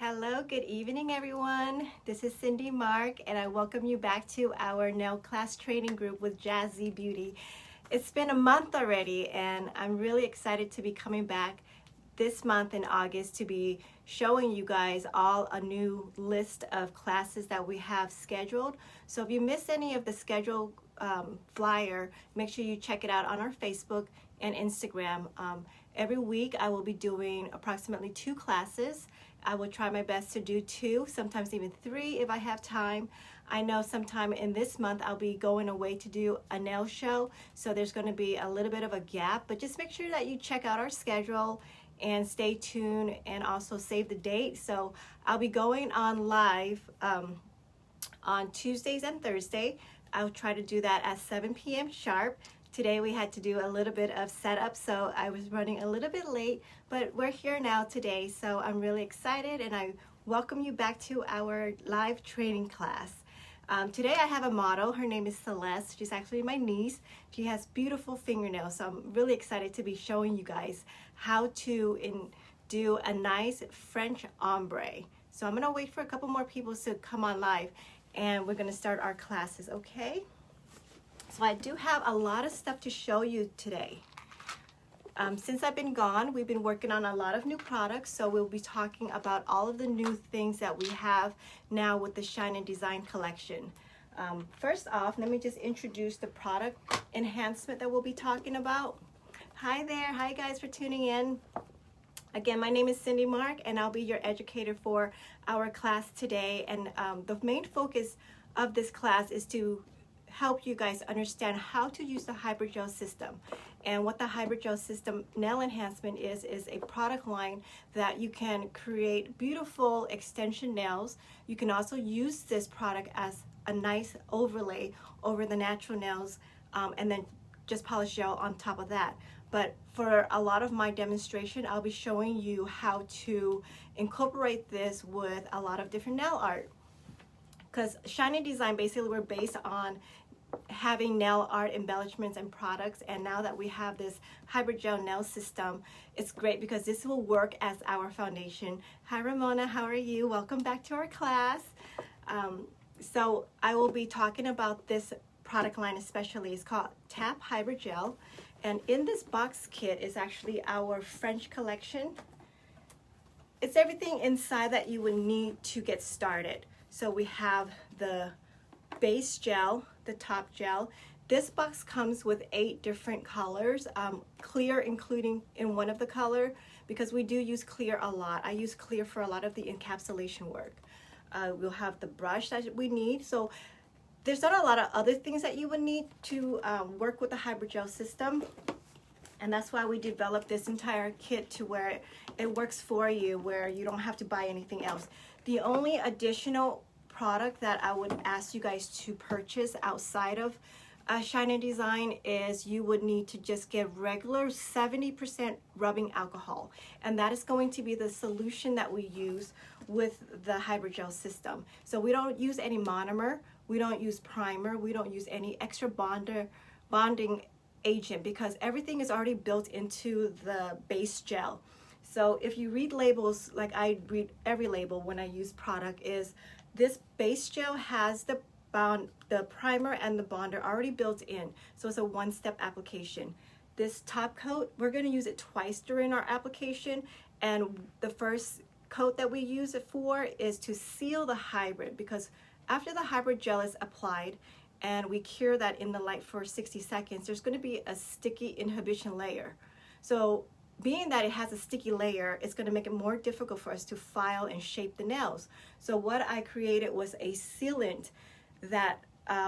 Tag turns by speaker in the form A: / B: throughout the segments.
A: Hello, good evening everyone. This is Sindy.mark and I welcome you back to our nail class training group with Jazzy Beauty. It's been a month already and I'm really excited to be coming back this month in August to be showing you guys all a new list of classes that we have scheduled. So if you missed any of the scheduled flyer, make sure you check it out on our Facebook and Instagram. Every week I will be doing approximately 2 classes. I will try my best to do 2, sometimes even 3 if I have time. I know sometime in this month I'll be going away to do a nail show, so there's going to be a little bit of a gap, but just make sure that you check out our schedule and stay tuned and also save the date. So I'll be going on live on Tuesdays and Thursday. I'll try to do that at 7 p.m. sharp. Today we had to do a little bit of setup, so I was running a little bit late, but we're here now today, so I'm really excited and I welcome you back to our live training class. Today I have a model. Her name is Celeste. She's actually my niece. She has beautiful fingernails, so I'm really excited to be showing you guys how to do a nice French ombre. So I'm going to wait for a couple more people to come on live and we're going to start our classes, okay? So I do have a lot of stuff to show you today. Since I've been gone, we've been working on a lot of new products, so we'll be talking about all of the new things that we have now with the Shine and Design collection. First off, let me just introduce the product enhancement that we'll be talking about. Hi there, hi guys for tuning in. Again, my name is Sindy.mark and I'll be your educator for our class today. And the main focus of this class is to help you guys understand how to use the hydrogel system. And what the hydrogel system nail enhancement is a product line that you can create beautiful extension nails. You can also use this product as a nice overlay over the natural nails and then just polish gel on top of that. But for a lot of my demonstration, I'll be showing you how to incorporate this with a lot of different nail art. Because Shine and Design, basically we're based on having nail art embellishments and products, and now that we have this hydrogel nail system, it's great because this will work as our foundation. Hi Ramona, how are you? Welcome back to our class. So I will be talking about this product line especially. It's called T.A.P hydrogel, and in this box kit is actually our French collection. It's everything inside that you would need to get started. So we have the base gel, the top gel. This box comes with 8 different colors, clear including in one of the color, because we do use clear a lot. I use clear for a lot of the encapsulation work. We'll have the brush that we need. So there's not a lot of other things that you would need to work with the hydrogel system. And that's why we developed this entire kit to where it works for you, where you don't have to buy anything else. The only additional product that I would ask you guys to purchase outside of Shine and Design is you would need to just get regular 70% rubbing alcohol, and that is going to be the solution that we use with the hydrogel system. So we don't use any monomer, we don't use primer, we don't use any extra bonding agent because everything is already built into the base gel. So if you read labels, like I read every label when I use product, is this base gel has the primer and the bonder already built in, so it's a one-step application. This top coat, we're going to use it twice during our application, and the first coat that we use it for is to seal the hybrid, because after the hybrid gel is applied and we cure that in the light for 60 seconds, there's going to be a sticky inhibition layer. So being that it has a sticky layer, it's going to make it more difficult for us to file and shape the nails. So what I created was a sealant that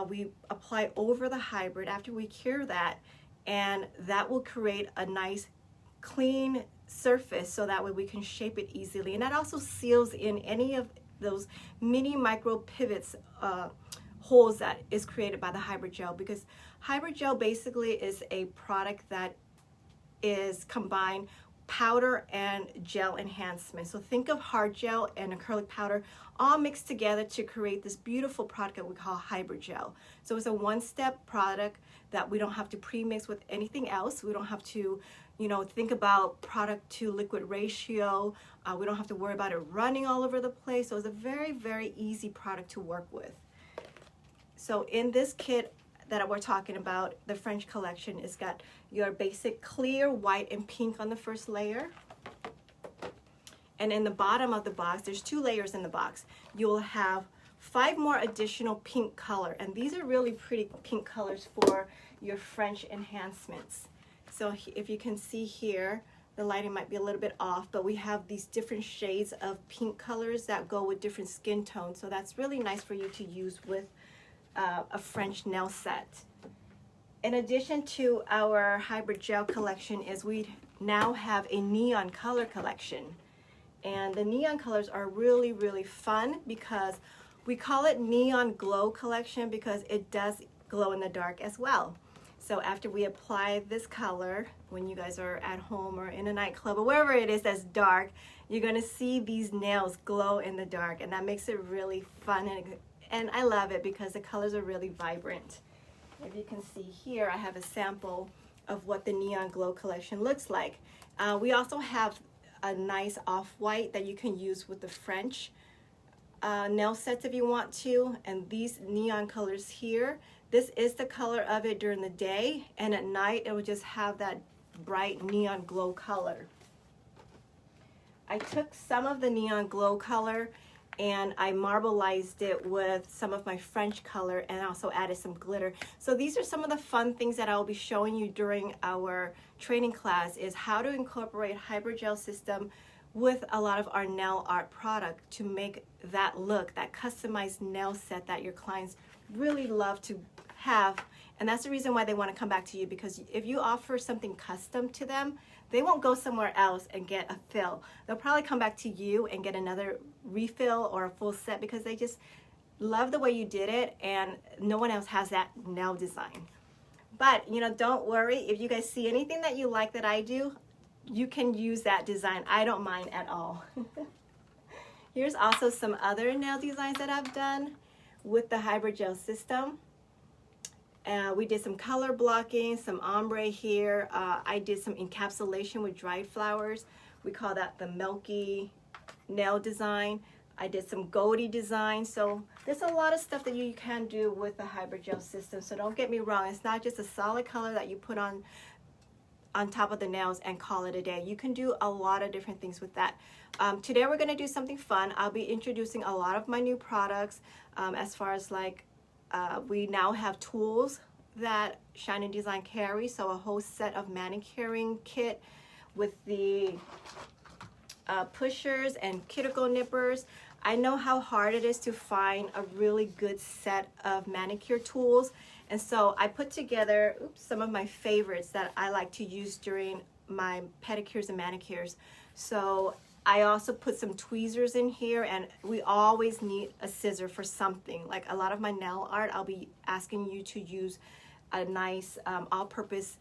A: we apply over the hybrid after we cure that, and that will create a nice clean surface so that way we can shape it easily. And that also seals in any of those mini micro pivots holes that is created by the hydrogel, because hydrogel basically is a product that is combined powder and gel enhancement. So think of hard gel and acrylic powder all mixed together to create this beautiful product that we call hybrid gel. So it's a one-step product that we don't have to pre-mix with anything else. We don't have to, you know, think about product to liquid ratio. We don't have to worry about it running all over the place. So it's a very, very easy product to work with. So in this kit that we're talking about, the French collection, it's got your basic clear, white, and pink on the first layer. And in the bottom of the box, there's 2 layers in the box. You'll have 5 more additional pink color. And these are really pretty pink colors for your French enhancements. So if you can see here, the lighting might be a little bit off, but we have these different shades of pink colors that go with different skin tones. So that's really nice for you to use with a French nail set. In addition to our hybrid gel collection is we now have a neon color collection. And the neon colors are really, really fun because we call it neon glow collection because it does glow in the dark as well. So after we apply this color, when you guys are at home or in a nightclub or wherever it is that's dark, you're gonna see these nails glow in the dark, and that makes it really fun, and I love it because the colors are really vibrant. If you can see here, I have a sample of what the neon glow collection looks like. We also have a nice off-white that you can use with the French nail sets if you want to, and these neon colors here, this is the color of it during the day, and at night it will just have that bright neon glow color. I took some of the neon glow color and I marbleized it with some of my French color and also added some glitter. So these are some of the fun things that I'll be showing you during our training class, is how to incorporate hybrid gel system with a lot of our nail art product to make that look, that customized nail set that your clients really love to have. And that's the reason why they want to come back to you, because if you offer something custom to them, they won't go somewhere else and get a fill. They'll probably come back to you and get another refill or a full set because they just love the way you did it, and no one else has that nail design. But, you know, don't worry. If you guys see anything that you like that I do, you can use that design. I don't mind at all. Here's also some other nail designs that I've done with the hybrid gel system. We did some color blocking, some ombre here. I did some encapsulation with dried flowers. We call that the milky nail design. I did some goldy design. So there's a lot of stuff that you can do with the hybrid gel system. So don't get me wrong. It's not just a solid color that you put on top of the nails and call it a day. You can do a lot of different things with that. Today we're going to do something fun. I'll be introducing a lot of my new products as far as like we now have tools that Shine & Design carries, so a whole set of manicuring kit with the pushers and cuticle nippers. I know how hard it is to find a really good set of manicure tools, and so I put together some of my favorites that I like to use during my pedicures and manicures. So I also put some tweezers in here, and we always need a scissor for something. Like a lot of my nail art, I'll be asking you to use a nice all-purpose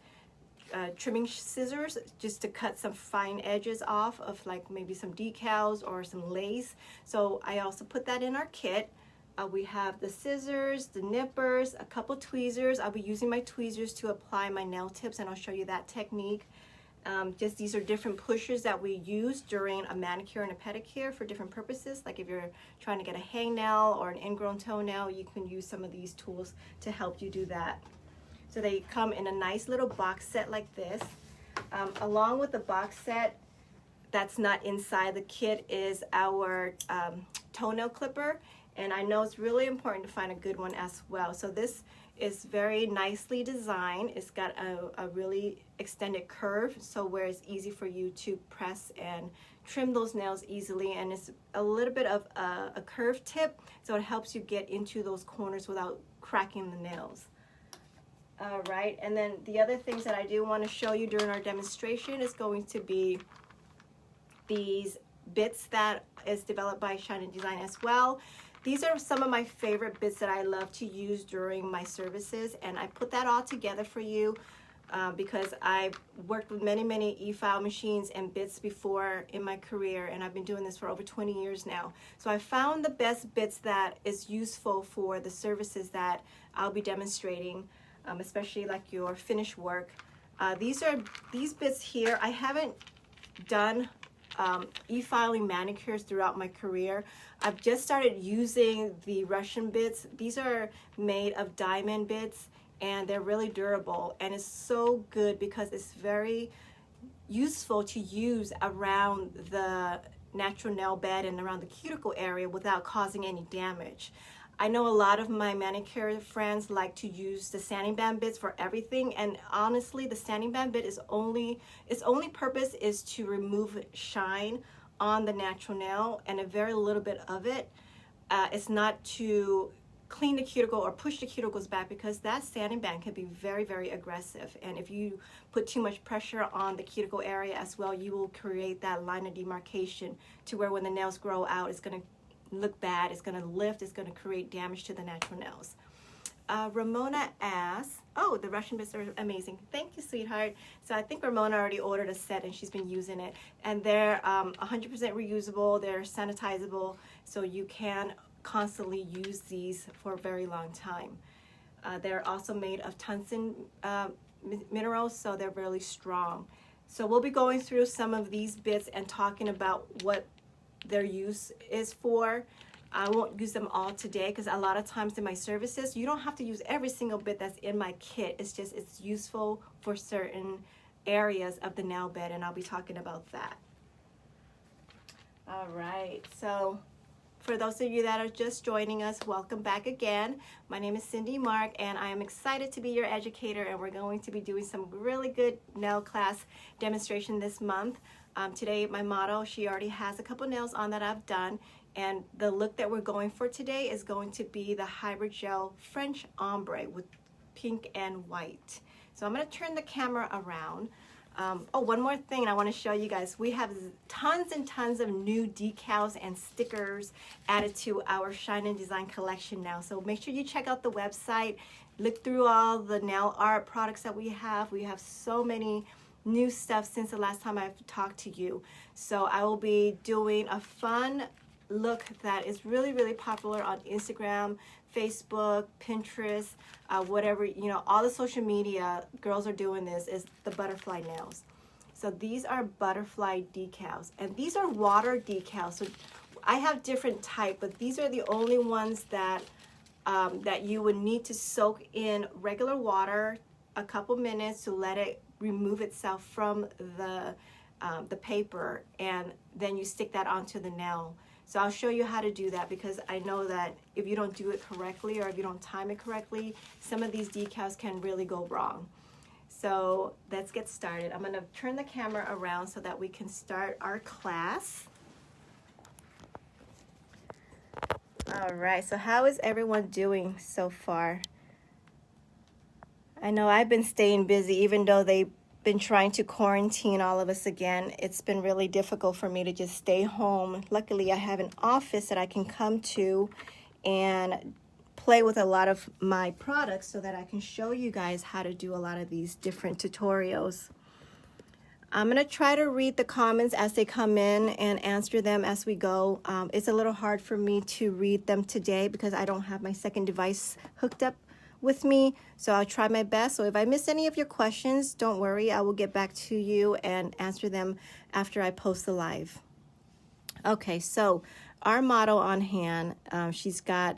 A: trimming scissors just to cut some fine edges off of like maybe some decals or some lace. So I also put that in our kit. We have the scissors, the nippers, a couple tweezers. I'll be using my tweezers to apply my nail tips, and I'll show you that technique. Just these are different pushers that we use during a manicure and a pedicure for different purposes. Like if you're trying to get a hangnail or an ingrown toenail, you can use some of these tools to help you do that. So they come in a nice little box set like this. Along with the box set that's not inside the kit is our toenail clipper. And I know it's really important to find a good one as well. So this is very nicely designed. It's got a really extended curve, so where it's easy for you to press and trim those nails easily, and it's a little bit of a curved tip, so it helps you get into those corners without cracking the nails. All right, and then the other things that I do want to show you during our demonstration is going to be these bits that is developed by Shine & Design as well. These are some of my favorite bits that I love to use during my services, and I put that all together for you. because I've worked with many e-file machines and bits before in my career, and I've been doing this for over 20 years now. So I found the best bits that is useful for the services that I'll be demonstrating, especially like your finish work. These bits here. I haven't done e-filing manicures throughout my career. I've just started using the Russian bits. These are made of diamond bits, and they're really durable, and it's so good because it's very useful to use around the natural nail bed and around the cuticle area without causing any damage. I know a lot of my manicure friends like to use the sanding band bits for everything, and honestly, the sanding band bit is its only purpose is to remove shine on the natural nail, and a very little bit of it. It's not to clean the cuticle or push the cuticles back, because that sanding band can be very aggressive, and if you put too much pressure on the cuticle area as well, you will create that line of demarcation to where when the nails grow out, it's going to look bad, it's going to lift, it's going to create damage to the natural nails. Ramona asks, oh, the Russian bits are amazing. Thank you, sweetheart. So I think Ramona already ordered a set and she's been using it, and they're 100% reusable, they're sanitizable, so you can constantly use these for a very long time. They're also made of tungsten minerals, so they're really strong. So we'll be going through some of these bits and talking about what their use is for. I won't use them all today because a lot of times in my services, you don't have to use every single bit that's in my kit. It's just, it's useful for certain areas of the nail bed, and I'll be talking about that. All right, so for those of you that are just joining us, welcome back again. My name is Sindy.mark, and I am excited to be your educator, and we're going to be doing some really good nail class demonstration this month. Today, my model, she already has a couple nails on that I've done, and the look that we're going for today is going to be the hybrid gel French ombre with pink and white. So I'm going to turn the camera around. Oh, one more thing I want to show you guys. We have tons and tons of new decals and stickers added to our Shine and Design collection now. So make sure you check out the website. Look through all the nail art products that we have. We have so many new stuff since the last time I've talked to you. So I will be doing a fun look that is really popular on Instagram, Facebook, Pinterest, whatever, you know, all the social media girls are doing this, is the butterfly nails. So these are butterfly decals, and these are water decals. So I have different type, but these are the only ones that that you would need to soak in regular water a couple minutes to let it remove itself from the paper, and then you stick that onto the nail. So I'll show you how to do that, because I know that if you don't do it correctly or if you don't time it correctly, some of these decals can really go wrong. So let's get started. I'm going to turn the camera around so that we can start our class. All right, so how is everyone doing so far? I know I've been staying busy, even though they've been trying to quarantine all of us again. It's been really difficult for me to just stay home. Luckily, I have an office that I can come to and play with a lot of my products so that I can show you guys how to do a lot of these different tutorials. I'm going to try to read the comments as they come in and answer them as we go. It's a little hard for me to read them today because I don't have my second device hooked up with me, so I'll try my best. So if I miss any of your questions, don't worry, I will get back to you and answer them after I post the live. Okay, so our model on hand, she's got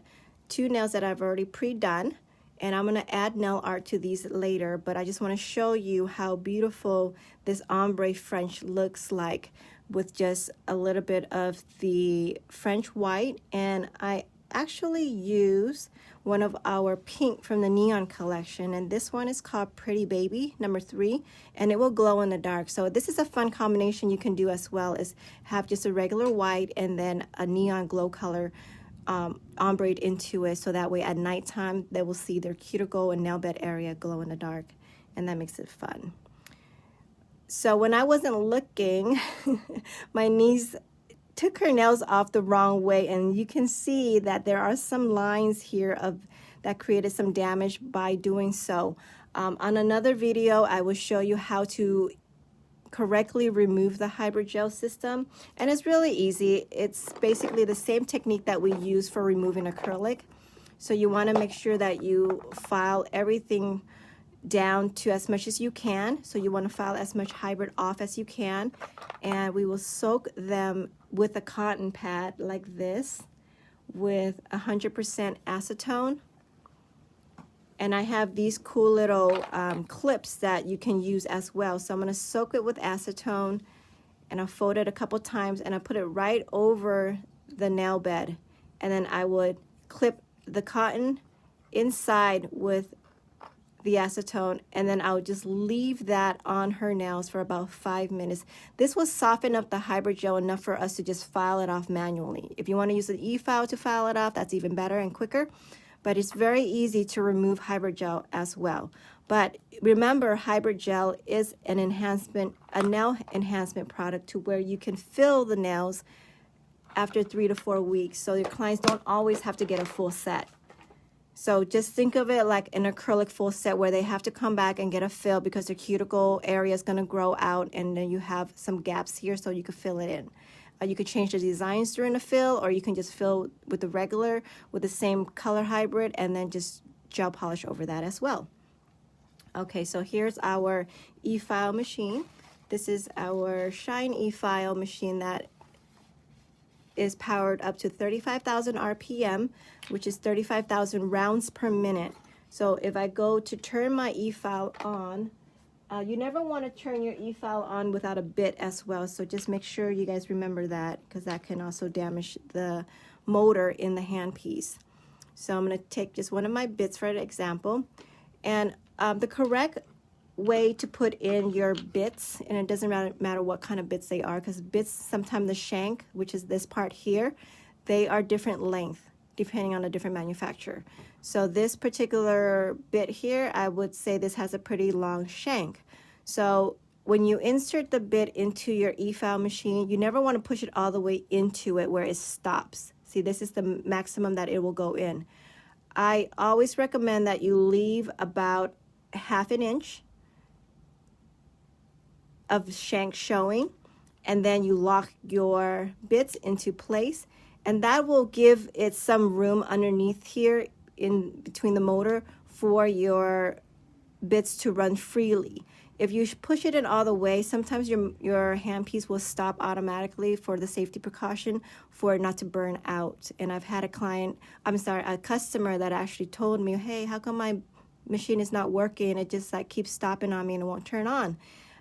A: two nails that I've already pre-done, and I'm going to add nail art to these later, but I just want to show you how beautiful this ombre French looks like with just a little bit of the French white, and I actually use one of our pink from the neon collection, and this one is called Pretty Baby number 3, and it will glow in the dark. So this is a fun combination you can do as well, is have just a regular white and then a neon glow color ombre into it, so that way at nighttime they will see their cuticle and nail bed area glow in the dark, and that makes it fun. So when I wasn't looking, my niece took her nails off the wrong way, and you can see that there are some lines here that created some damage by doing so. On another video, I will show you how to correctly remove the hydrogel system, and it's really easy. It's basically the same technique that we use for removing acrylic. So you want to make sure that you file everything down to as much as you can. So you want to file as much hybrid off as you can, and we will soak them with a cotton pad like this with 100% acetone. And I have these cool little clips that you can use as well. So I'm going to soak it with acetone, and I'll fold it a couple times, and I put it right over the nail bed, and then I would clip the cotton inside with the acetone, and then I would just leave that on her nails for about 5 minutes. This will soften up the hydrogel enough for us to just file it off manually. If you want to use an e-file to file it off, that's even better and quicker. But it's very easy to remove hydrogel as well. But remember, hydrogel is an enhancement, a nail enhancement product to where you can fill the nails after 3 to 4 weeks, so your clients don't always have to get a full set. So just think of it like an acrylic full set where they have to come back and get a fill because their cuticle area is going to grow out, and then you have some gaps here so you can fill it in. You could change the designs during the fill, or you can just fill with the regular, with the same color hybrid, and then just gel polish over that as well. Okay, so here's our e-file machine. This is our Shine e-file machine that is powered up to 35,000 RPM, which is 35,000 rounds per minute. So if I go to turn my e-file on, you never want to turn your e-file on without a bit as well, so just make sure you guys remember that, because that can also damage the motor in the handpiece. So I'm going to take just one of my bits for an example, and the correct way to put in your bits, and it doesn't matter what kind of bits they are, because bits, sometimes the shank, which is this part here, they are different length depending on a different manufacturer. So this particular bit here, I would say this has a pretty long shank. So when you insert the bit into your e-file machine, you never want to push it all the way into it where it stops. See, this is the maximum that it will go in. I always recommend that you leave about ½ inch of shank showing, and then you lock your bits into place, and that will give it some room underneath here in between the motor for your bits to run freely. If you push it in all the way, sometimes your handpiece will stop automatically for the safety precaution for it not to burn out. And I've had a customer that actually told me, hey, how come my machine is not working? It just like keeps stopping on me and it won't turn on.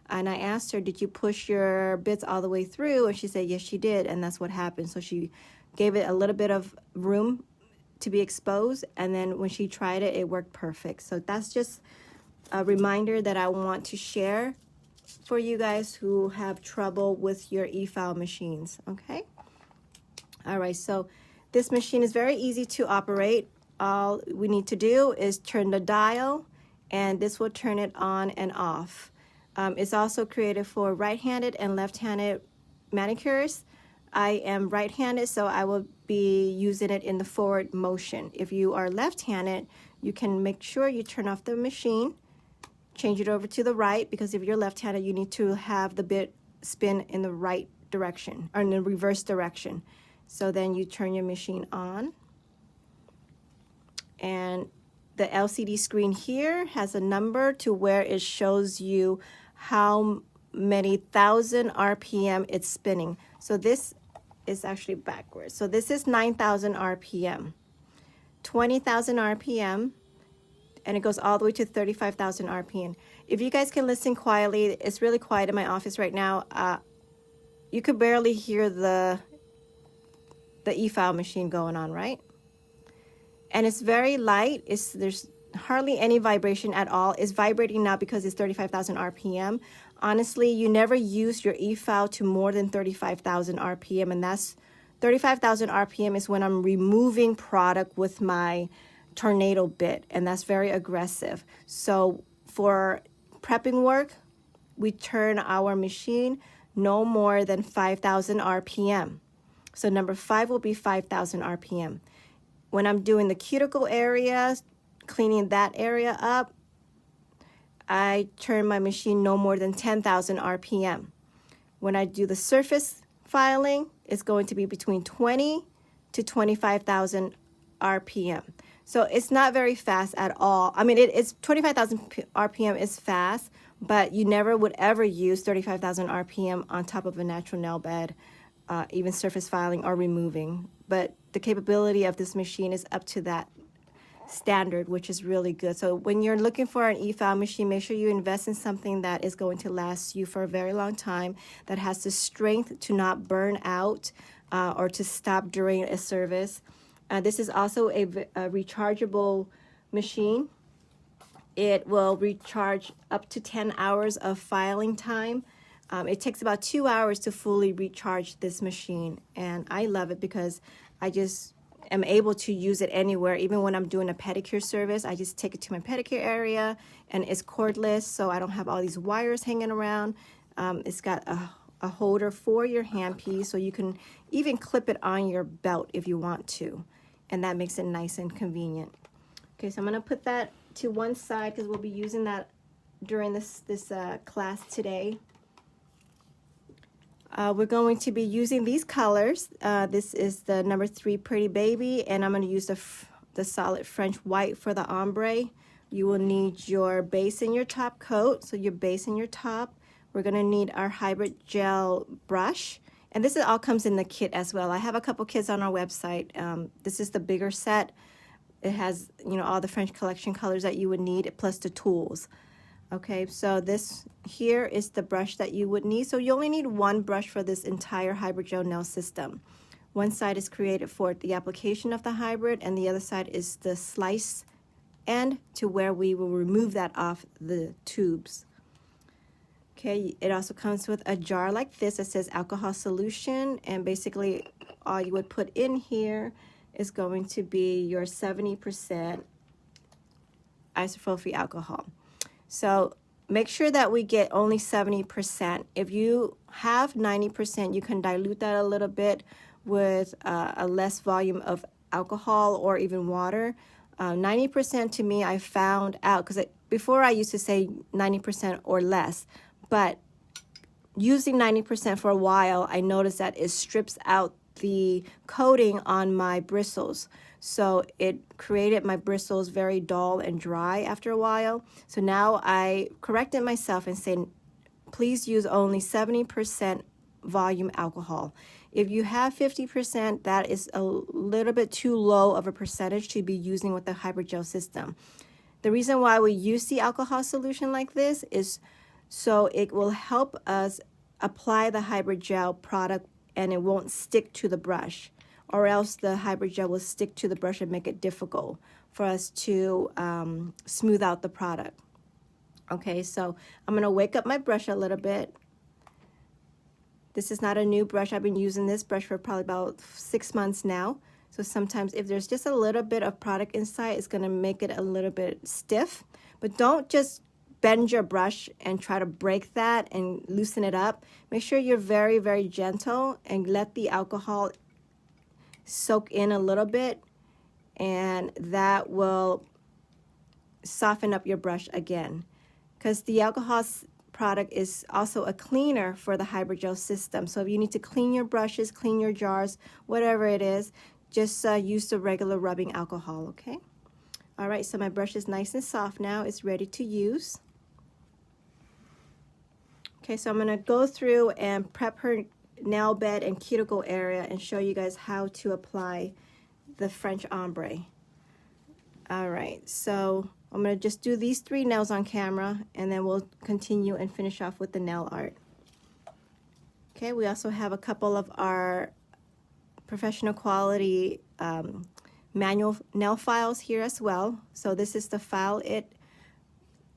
A: And I asked her, did you push your bits all the way through? And she said, yes, she did. And that's what happened. So she gave it a little bit of room to be exposed. And then when she tried it, it worked perfect. So that's just a reminder that I want to share for you guys who have trouble with your e-file machines. Okay. All right. So this machine is very easy to operate. All we need to do is turn the dial, and this will turn it on and off. It's also created for right-handed and left-handed manicures. I am right-handed, so I will be using it in the forward motion. If you are left-handed, you can make sure you turn off the machine, change it over to the right, because if you're left-handed, you need to have the bit spin in the right direction, or in the reverse direction. So then you turn your machine on, and the LCD screen here has a number to where it shows you how many thousand RPM it's spinning. So this is actually backwards. So this is 9,000 RPM, 20,000 RPM, and it goes all the way to 35,000 RPM. If you guys can listen quietly, it's really quiet in my office right now. You could barely hear the e-file machine going on, right? And it's very light. There's hardly any vibration at all. It's vibrating now because it's 35,000 RPM. Honestly, you never use your e-file to more than 35,000 RPM, and that's 35,000 RPM is when I'm removing product with my tornado bit, and that's very aggressive. So for prepping work, we turn our machine no more than 5,000 RPM. So number 5 will be 5,000 RPM. When I'm doing the cuticle area, cleaning that area up, I turn my machine no more than 10,000 RPM. When I do the surface filing, it's going to be between 20 to 25,000 RPM. So it's not very fast at all. I mean, it's 25,000 RPM is fast, but you never would ever use 35,000 RPM on top of a natural nail bed, even surface filing or removing. But the capability of this machine is up to that standard, which is really good. So when you're looking for an e-file machine, make sure you invest in something that is going to last you for a very long time, that has the strength to not burn out or to stop during a service. This is also a rechargeable machine. It will recharge up to 10 hours of filing time. It takes about 2 hours to fully recharge this machine, and I love it because I just am able to use it anywhere. Even when I'm doing a pedicure service, I just take it to my pedicure area, and it's cordless, so I don't have all these wires hanging around. It's got a holder for your handpiece, so you can even clip it on your belt if you want to, and that makes it nice and convenient. Okay, so I'm gonna put that to one side because we'll be using that during this class today. We're going to be using these colors. This is the number 3 Pretty Baby, and I'm going to use the solid French white for the ombre. You will need your base and your top coat, so your base and your top. We're going to need our hybrid gel brush, and this all comes in the kit as well. I have a couple kits on our website. This is the bigger set. It has, you know, all the French collection colors that you would need, plus the tools. Okay, so this here is the brush that you would need. So you only need one brush for this entire hybrid gel nail system. One side is created for the application of the hybrid, and the other side is the slice end to where we will remove that off the tubes. Okay, it also comes with a jar like this that says alcohol solution, and basically all you would put in here is going to be your 70% isopropyl alcohol. So make sure that we get only 70%. If you have 90%, you can dilute that a little bit with a less volume of alcohol or even water. 90% to me, I found out, because before I used to say 90% or less, but using 90% for a while, I noticed that it strips out the coating on my bristles. So it created my bristles very dull and dry after a while. So now I corrected myself and said, please use only 70% volume alcohol. If you have 50%, that is a little bit too low of a percentage to be using with the hybrid gel system. The reason why we use the alcohol solution like this is so it will help us apply the hybrid gel product and it won't stick to the brush, or else the hybrid gel will stick to the brush and make it difficult for us to smooth out the product. Okay, so I'm gonna wake up my brush a little bit. This is not a new brush. I've been using this brush for probably about 6 months now. So sometimes if there's just a little bit of product inside, it's gonna make it a little bit stiff. But don't just bend your brush and try to break that and loosen it up. Make sure you're very, very gentle and let the alcohol soak in a little bit, and that will soften up your brush again, because the alcohol product is also a cleaner for the hybrid gel system. So if you need to clean your brushes, clean your jars, whatever it is, just use the regular rubbing alcohol. Okay, all right, so my brush is nice and soft now. It's ready to use. Okay, so I'm going to go through and prep her nail bed and cuticle area and show you guys how to apply the French ombre. All right, so I'm going to just do these 3 nails on camera, and then we'll continue and finish off with the nail art. Okay, we also have a couple of our professional quality manual nail files here as well. So this is the File It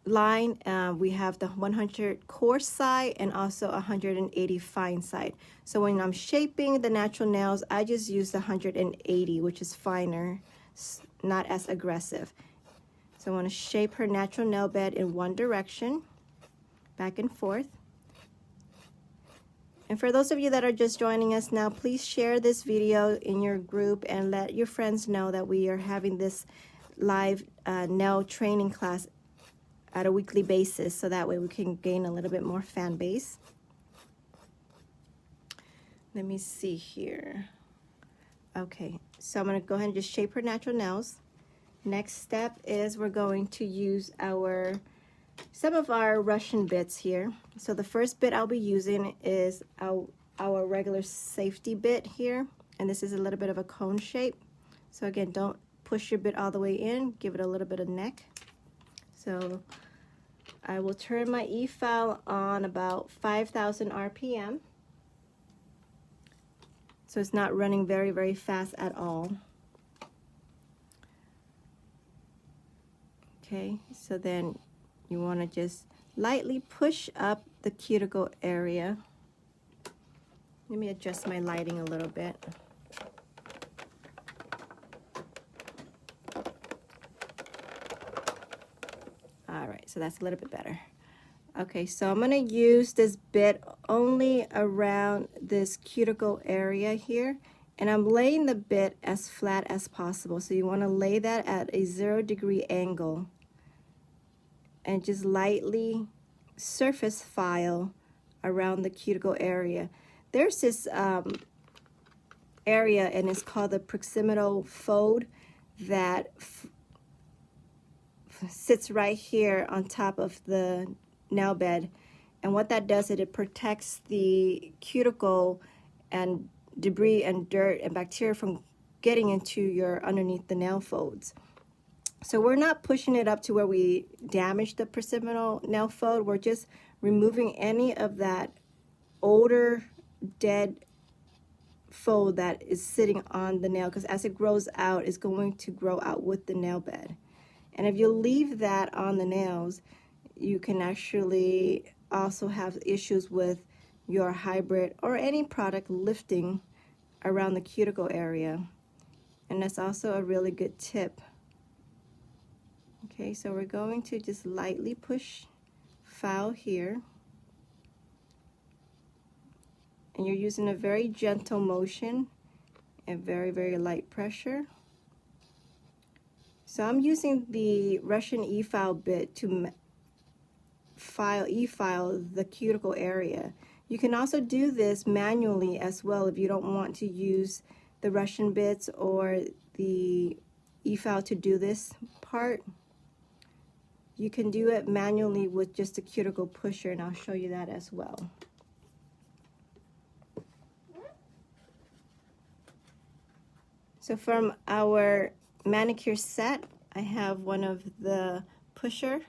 A: line. We have the 100 coarse side and also 180 fine side. So when I'm shaping the natural nails, I just use the 180, which is finer, not as aggressive. So I want to shape her natural nail bed in one direction, back and forth. And for those of you that are just joining us now, please share this video in your group and let your friends know that we are having this live nail training class at a weekly basis, so that way we can gain a little bit more fan base. Let me see here. Okay, so I'm going to go ahead and just shape her natural nails. Next step is we're going to use some of our Russian bits here. So the first bit I'll be using is our regular safety bit here, and this is a little bit of a cone shape. So again, don't push your bit all the way in, give it a little bit of neck. So I will turn my E-file on about 5,000 RPM. So it's not running very, very fast at all. Okay, so then you want to just lightly push up the cuticle area. Let me adjust my lighting a little bit. All right, so that's a little bit better. Okay, so I'm going to use this bit only around this cuticle area here, and I'm laying the bit as flat as possible. So you want to lay that at a 0-degree angle and just lightly surface file around the cuticle area. There's this area, and it's called the proximal fold, that sits right here on top of the nail bed, and what that does is it protects the cuticle and debris and dirt and bacteria from getting into your underneath the nail folds. So we're not pushing it up to where we damage the proximal nail fold. We're just removing any of that older dead fold that is sitting on the nail, because as it grows out, it's going to grow out with the nail bed. And if you leave that on the nails, you can actually also have issues with your hybrid or any product lifting around the cuticle area. And that's also a really good tip. Okay, so we're going to just lightly push file here. And you're using a very gentle motion and very, very light pressure. So I'm using the Russian E-file bit to E-file the cuticle area. You can also do this manually as well if you don't want to use the Russian bits or the E-file to do this part. You can do it manually with just a Cuticle Pusher, and I'll show you that as well. So from our manicure set, I have one of the pusher,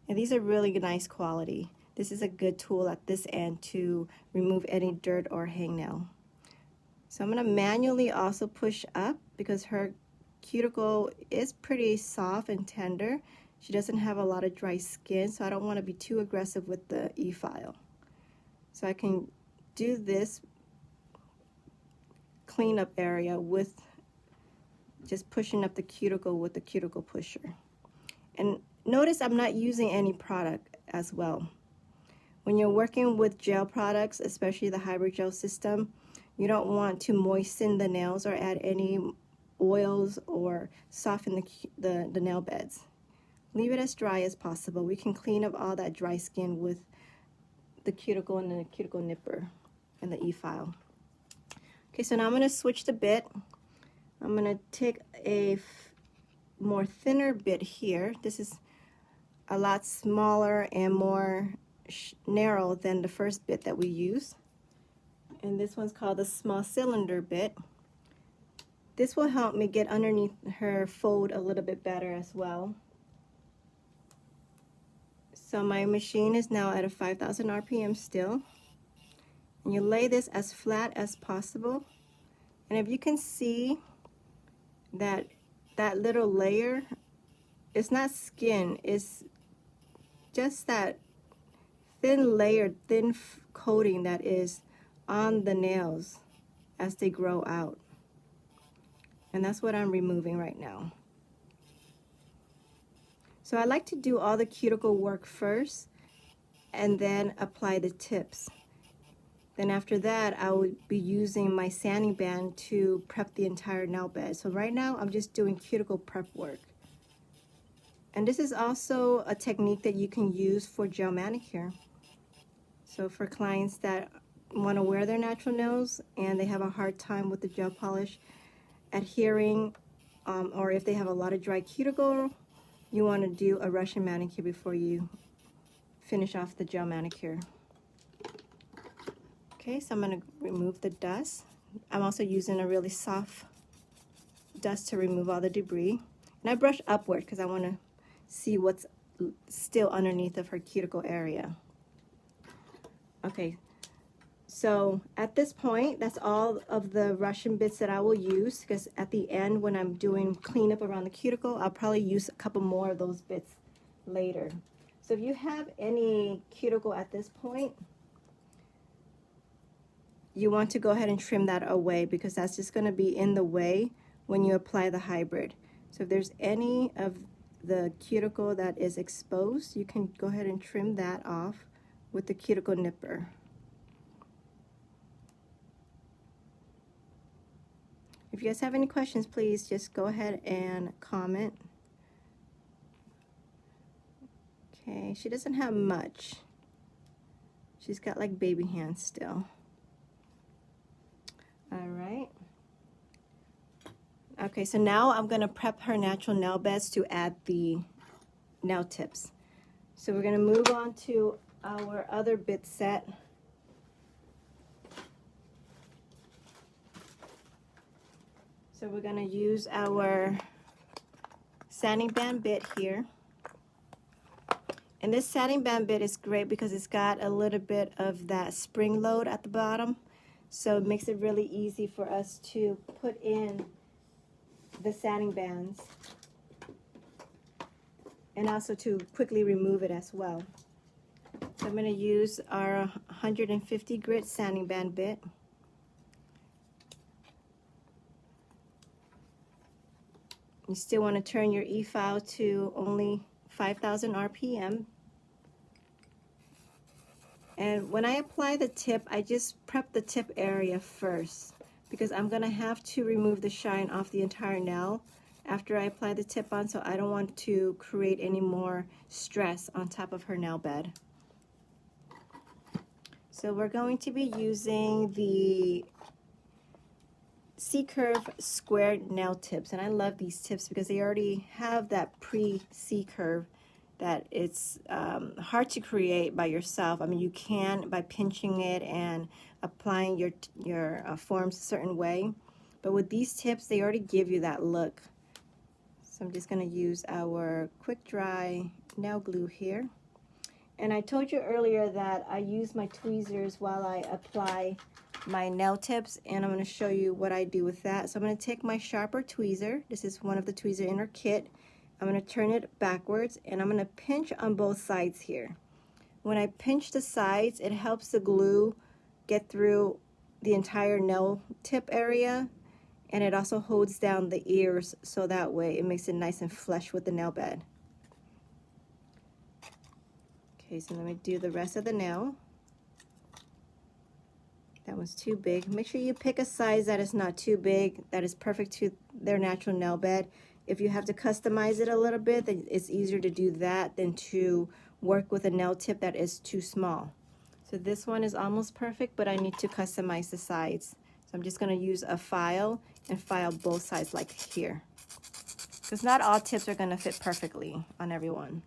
A: and these are really nice quality. This is a good tool at this end to remove any dirt or hangnail. So I'm going to manually also push up because her cuticle is pretty soft and tender. She doesn't have a lot of dry skin, so I don't want to be too aggressive with the E-file. So I can do this cleanup area with just pushing up the cuticle with the Cuticle Pusher. And notice I'm not using any product as well. When you're working with gel products, especially the hybrid gel system, you don't want to moisten the nails or add any oils or soften the nail beds. Leave it as dry as possible. We can clean up all that dry skin with the cuticle and the cuticle nipper and the E-file. Okay, so now I'm going to switch the bit. I'm going to take a more thinner bit here. This is a lot smaller and more narrow than the first bit that we used. And this one's called the small cylinder bit. This will help me get underneath her fold a little bit better as well. So my machine is now at a 5,000 RPM still. And you lay this as flat as possible. And if you can see that little layer, it's not skin, it's just that thin layer, thin coating that is on the nails as they grow out. And that's what I'm removing right now. So I like to do all the cuticle work first and then apply the tips. Then after that, I would be using my sanding band to prep the entire nail bed. So right now, I'm just doing cuticle prep work. And this is also a technique that you can use for gel manicure. So for clients that want to wear their natural nails and they have a hard time with the gel polish adhering, or if they have a lot of dry cuticle, you want to do a Russian manicure before you finish off the gel manicure. Okay, so I'm going to remove the dust. I'm also using a really soft dust to remove all the debris. And I brush upward because I want to see what's still underneath of her cuticle area. Okay, so at this point, that's all of the Russian bits that I will use, because at the end when I'm doing cleanup around the cuticle, I'll probably use a couple more of those bits later. So if you have any cuticle at this point, you want to go ahead and trim that away, because that's just going to be in the way when you apply the hybrid. So if there's any of the cuticle that is exposed, you can go ahead and trim that off with the cuticle nipper. If you guys have any questions, please just go ahead and comment. Okay, she doesn't have much. She's got like baby hands still. All right. Okay, so now I'm going to prep her natural nail beds to add the nail tips. So we're going to move on to our other bit set. So we're going to use our sanding band bit here. And this sanding band bit is great because it's got a little bit of that spring load at the bottom. So it makes it really easy for us to put in the sanding bands and also to quickly remove it as well. So I'm going to use our 150 grit sanding band bit. You still want to turn your E-file to only 5,000 RPM. And when I apply the tip, I just prep the tip area first, because I'm going to have to remove the shine off the entire nail after I apply the tip on, so I don't want to create any more stress on top of her nail bed. So we're going to be using the C-curve square nail tips, and I love these tips because they already have that pre-C-curve that it's hard to create by yourself. I mean, you can by pinching it and applying your forms a certain way, but with these tips, they already give you that look. So I'm just going to use our quick dry nail glue here. And I told you earlier that I use my tweezers while I apply my nail tips, and I'm going to show you what I do with that. So I'm going to take my sharper tweezer. This is one of the tweezers in her kit. I'm going to turn it backwards, and I'm going to pinch on both sides here. When I pinch the sides, it helps the glue get through the entire nail tip area, and it also holds down the ears, so that way it makes it nice and flush with the nail bed. Okay, so let me do the rest of the nail. That one's too big. Make sure you pick a size that is not too big, that is perfect to their natural nail bed. If you have to customize it a little bit, then it's easier to do that than to work with a nail tip that is too small. So this one is almost perfect, but I need to customize the sides. So I'm just going to use a file and file both sides like here, because not all tips are going to fit perfectly on everyone.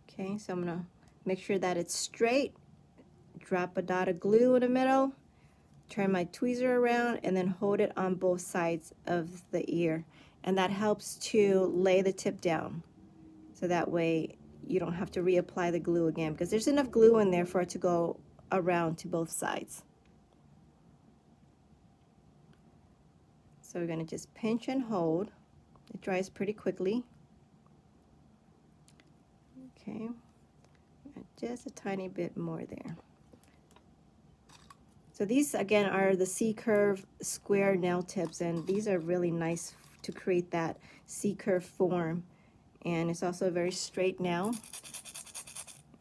A: Okay, so I'm going to make sure that it's straight. Drop a dot of glue in the middle, turn my tweezer around, and then hold it on both sides of the ear. And that helps to lay the tip down, so that way you don't have to reapply the glue again, because there's enough glue in there for it to go around to both sides. So we're going to just pinch and hold. It dries pretty quickly. Okay, just a tiny bit more there. So these again are the C-curve square nail tips, and these are really nice to create that C-curve form. And it's also a very straight nail.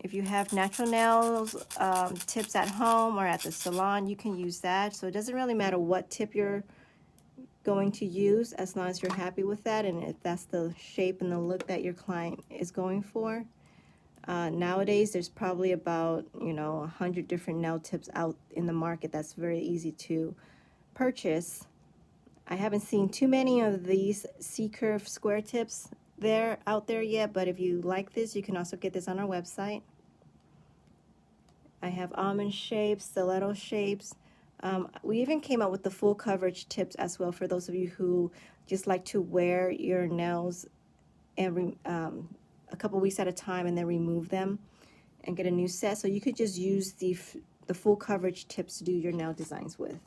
A: If you have natural nails tips at home or at the salon, you can use that. So it doesn't really matter what tip you're going to use, as long as you're happy with that and if that's the shape and the look that your client is going for. Nowadays there's probably about 100 different nail tips out in the market that's very easy to purchase. I haven't seen too many of these C-curve square tips out there yet, but if you like this, you can also get this on our website. I have almond shapes, stiletto shapes. We even came out with the full coverage tips as well for those of you who just like to wear your nails and a couple weeks at a time and then remove them and get a new set. So you could just use the full coverage tips to do your nail designs with.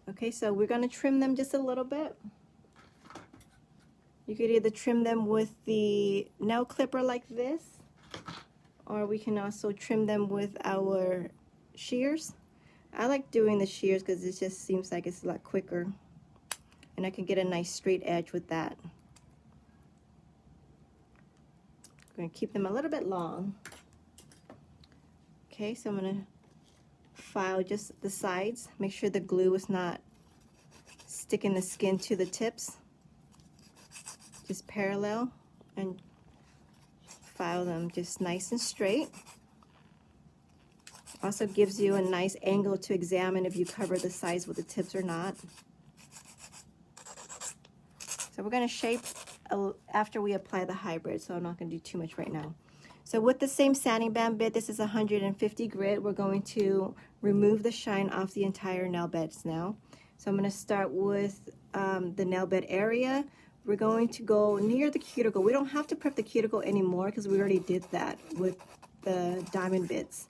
A: Okay, so we're going to trim them just a little bit. You could either trim them with the nail clipper like this, or we can also trim them with our shears. I like doing the shears because it just seems like it's a lot quicker, and I can get a nice straight edge with that. I'm going to keep them a little bit long. Okay, so I'm going to file just the sides. Make sure the glue is not sticking the skin to the tips. Just parallel and file them just nice and straight. Also gives you a nice angle to examine if you cover the sides with the tips or not. So we're going to shape after we apply the hybrid, so I'm not going to do too much right now. So with the same sanding band bit, this is 150 grit, we're going to remove the shine off the entire nail beds now. So I'm going to start with the nail bed area. We're going to go near the cuticle. We don't have to prep the cuticle anymore because we already did that with the diamond bits.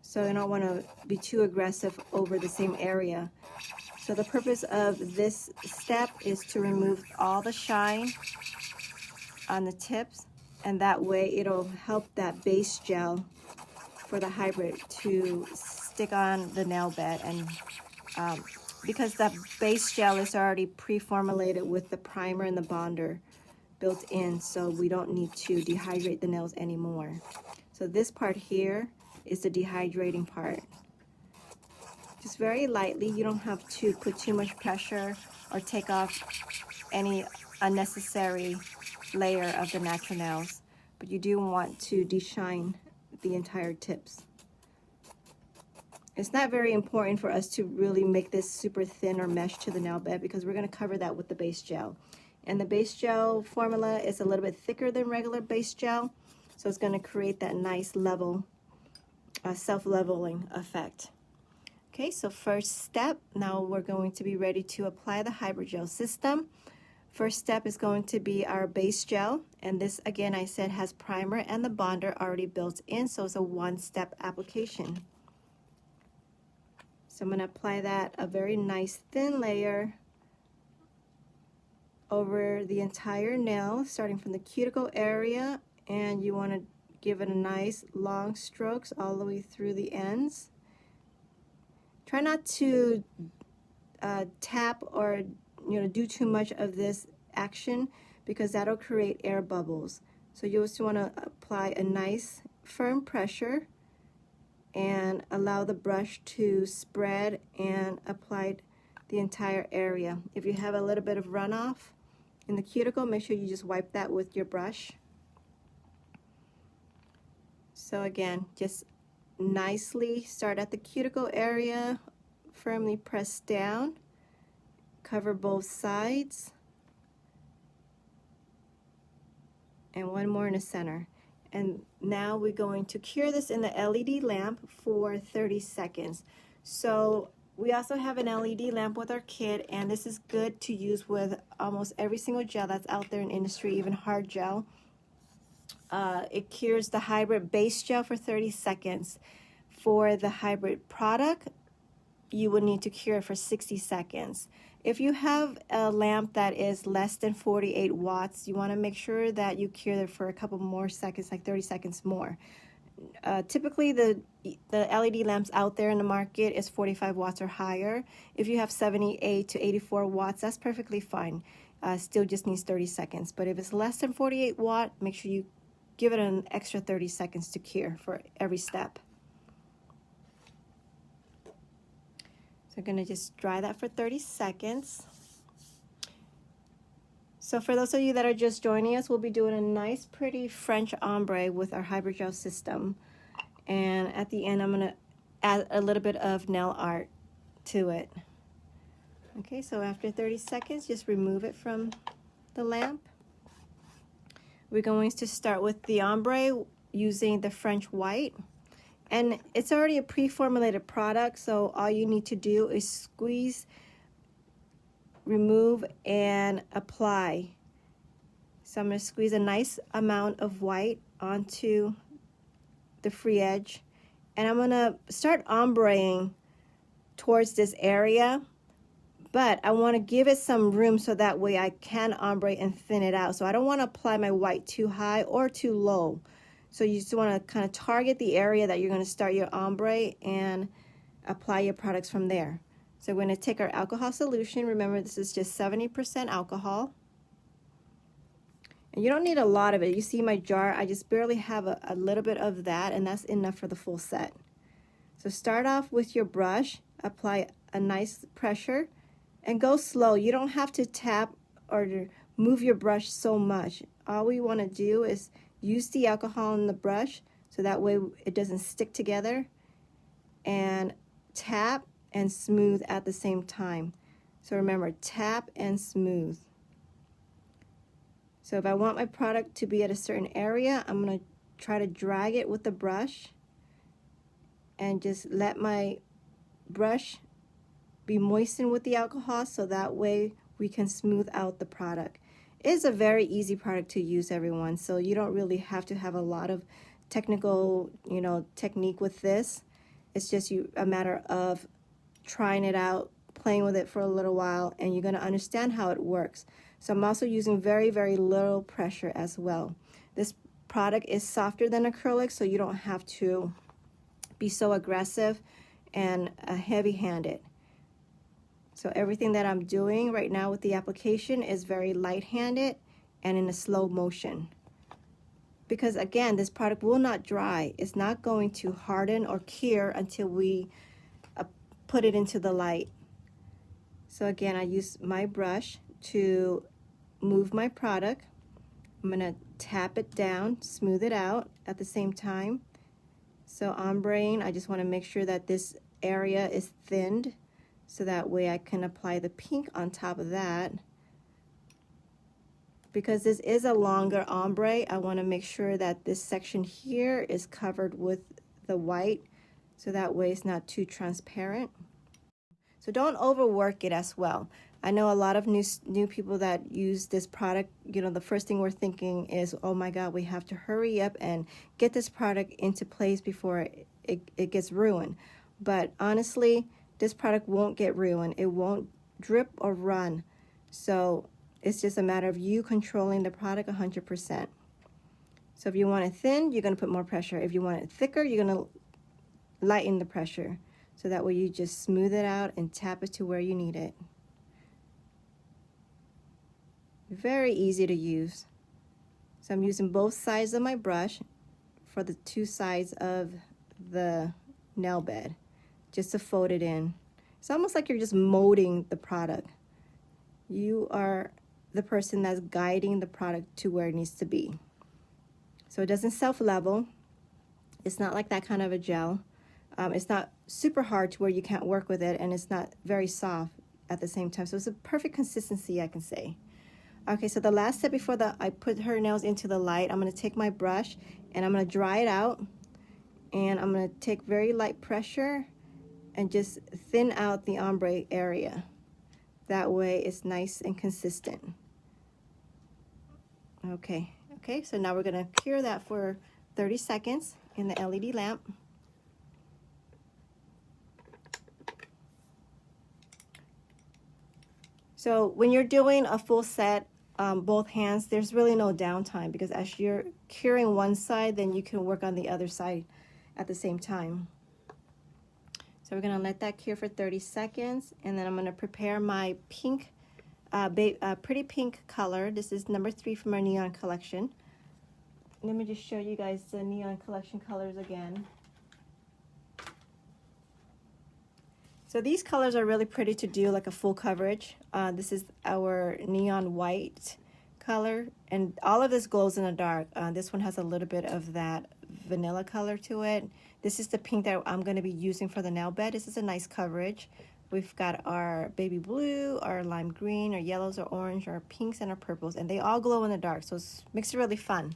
A: So I don't want to be too aggressive over the same area. So the purpose of this step is to remove all the shine on the tips, and that way it'll help that base gel for the hybrid to stick on the nail bed, and because that base gel is already pre-formulated with the primer and the bonder built in, so we don't need to dehydrate the nails anymore. So this part here is the dehydrating part. Just very lightly, you don't have to put too much pressure or take off any unnecessary layer of the natural nails, but you do want to deshine the entire tips. It's not very important for us to really make this super thin or mesh to the nail bed because we're going to cover that with the base gel. And the base gel formula is a little bit thicker than regular base gel, so it's going to create that nice level, self-leveling effect. Okay, so first step, now we're going to be ready to apply the hybrid gel system. First step is going to be our base gel, and this, again, I said has primer and the bonder already built in, so it's a one-step application. So I'm going to apply that, a very nice thin layer over the entire nail, starting from the cuticle area, and you want to give it a nice long strokes all the way through the ends. Try not to tap or do too much of this action because that'll create air bubbles. So you also want to apply a nice firm pressure and allow the brush to spread and apply the entire area. If you have a little bit of runoff in the cuticle, make sure you just wipe that with your brush. So again, just nicely start at the cuticle area, firmly press down, cover both sides, and one more in the center. And now we're going to cure this in the LED lamp for 30 seconds. So we also have an LED lamp with our kit, and this is good to use with almost every single gel that's out there in industry, even hard gel. It cures the hybrid base gel for 30 seconds. For the hybrid product, you would need to cure it for 60 seconds. If you have a lamp that is less than 48 watts, you want to make sure that you cure it for a couple more seconds, like 30 seconds more. Typically, the LED lamps out there in the market is 45 watts or higher. If you have 78 to 84 watts, that's perfectly fine. Still just needs 30 seconds. But if it's less than 48 watt, make sure you give it an extra 30 seconds to cure for every step. I'm gonna just dry that for 30 seconds. So for those of you that are just joining us, we'll be doing a nice pretty French ombre with our hybrid gel system. And at the end, I'm gonna add a little bit of nail art to it. Okay, so after 30 seconds, just remove it from the lamp. We're going to start with the ombre using the French white. And it's already a pre-formulated product, so all you need to do is squeeze, remove, and apply. So I'm going to squeeze a nice amount of white onto the free edge. And I'm going to start ombreing towards this area. But I want to give it some room so that way I can ombre and thin it out. So I don't want to apply my white too high or too low. So you just want to kind of target the area that you're going to start your ombre and apply your products from there. So we're going to take our alcohol solution. Remember, this is just 70% alcohol. And you don't need a lot of it. You see my jar, I just barely have a little bit of that, and that's enough for the full set. So start off with your brush, apply a nice pressure, and go slow. You don't have to tap or move your brush so much. All we want to do is use the alcohol in the brush so that way it doesn't stick together, and tap and smooth at the same time. So remember, tap and smooth. So if I want my product to be at a certain area, I'm going to try to drag it with the brush and just let my brush be moistened with the alcohol so that way we can smooth out the product. It's a very easy product to use, everyone, so you don't really have to have a lot of technical, technique with this. It's just a matter of trying it out, playing with it for a little while, and you're going to understand how it works. So I'm also using very, very little pressure as well. This product is softer than acrylic, so you don't have to be so aggressive and heavy-handed. So everything that I'm doing right now with the application is very light-handed and in a slow motion. Because again, this product will not dry. It's not going to harden or cure until we put it into the light. So again, I use my brush to move my product. I'm going to tap it down, smooth it out at the same time. So ombreing, I just want to make sure that this area is thinned so that way I can apply the pink on top of that. Because this is a longer ombre, I want to make sure that this section here is covered with the white so that way it's not too transparent. So don't overwork it as well. I know a lot of new people that use this product, the first thing we're thinking is, oh my God, we have to hurry up and get this product into place before it gets ruined. But honestly, this product won't get ruined. It won't drip or run. So it's just a matter of you controlling the product 100%. So if you want it thin, you're going to put more pressure. If you want it thicker, you're going to lighten the pressure. So that way you just smooth it out and tap it to where you need it. Very easy to use. So I'm using both sides of my brush for the two sides of the nail bed just to fold it in. It's almost like you're just molding the product. You are the person that's guiding the product to where it needs to be. So it doesn't self-level. It's not like that kind of a gel. It's not super hard to where you can't work with it, and it's not very soft at the same time. So it's a perfect consistency, I can say. Okay, so the last step before I put her nails into the light, I'm going to take my brush and I'm going to dry it out. And I'm going to take very light pressure and just thin out the ombre area. That way it's nice and consistent. Okay, so now we're going to cure that for 30 seconds in the LED lamp. So when you're doing a full set, both hands, there's really no downtime, because as you're curing one side, then you can work on the other side at the same time. So we're going to let that cure for 30 seconds, and then I'm going to prepare my pink, pretty pink color. This is number 3 from our neon collection. Let me just show you guys the neon collection colors again. So these colors are really pretty to do like a full coverage. This is our neon white color, and all of this glows in the dark. This one has a little bit of that vanilla color to it. This is the pink that I'm going to be using for the nail bed. This is a nice coverage. We've got our baby blue, our lime green, our yellows, our orange, our pinks, and our purples, and they all glow in the dark, so it makes it really fun.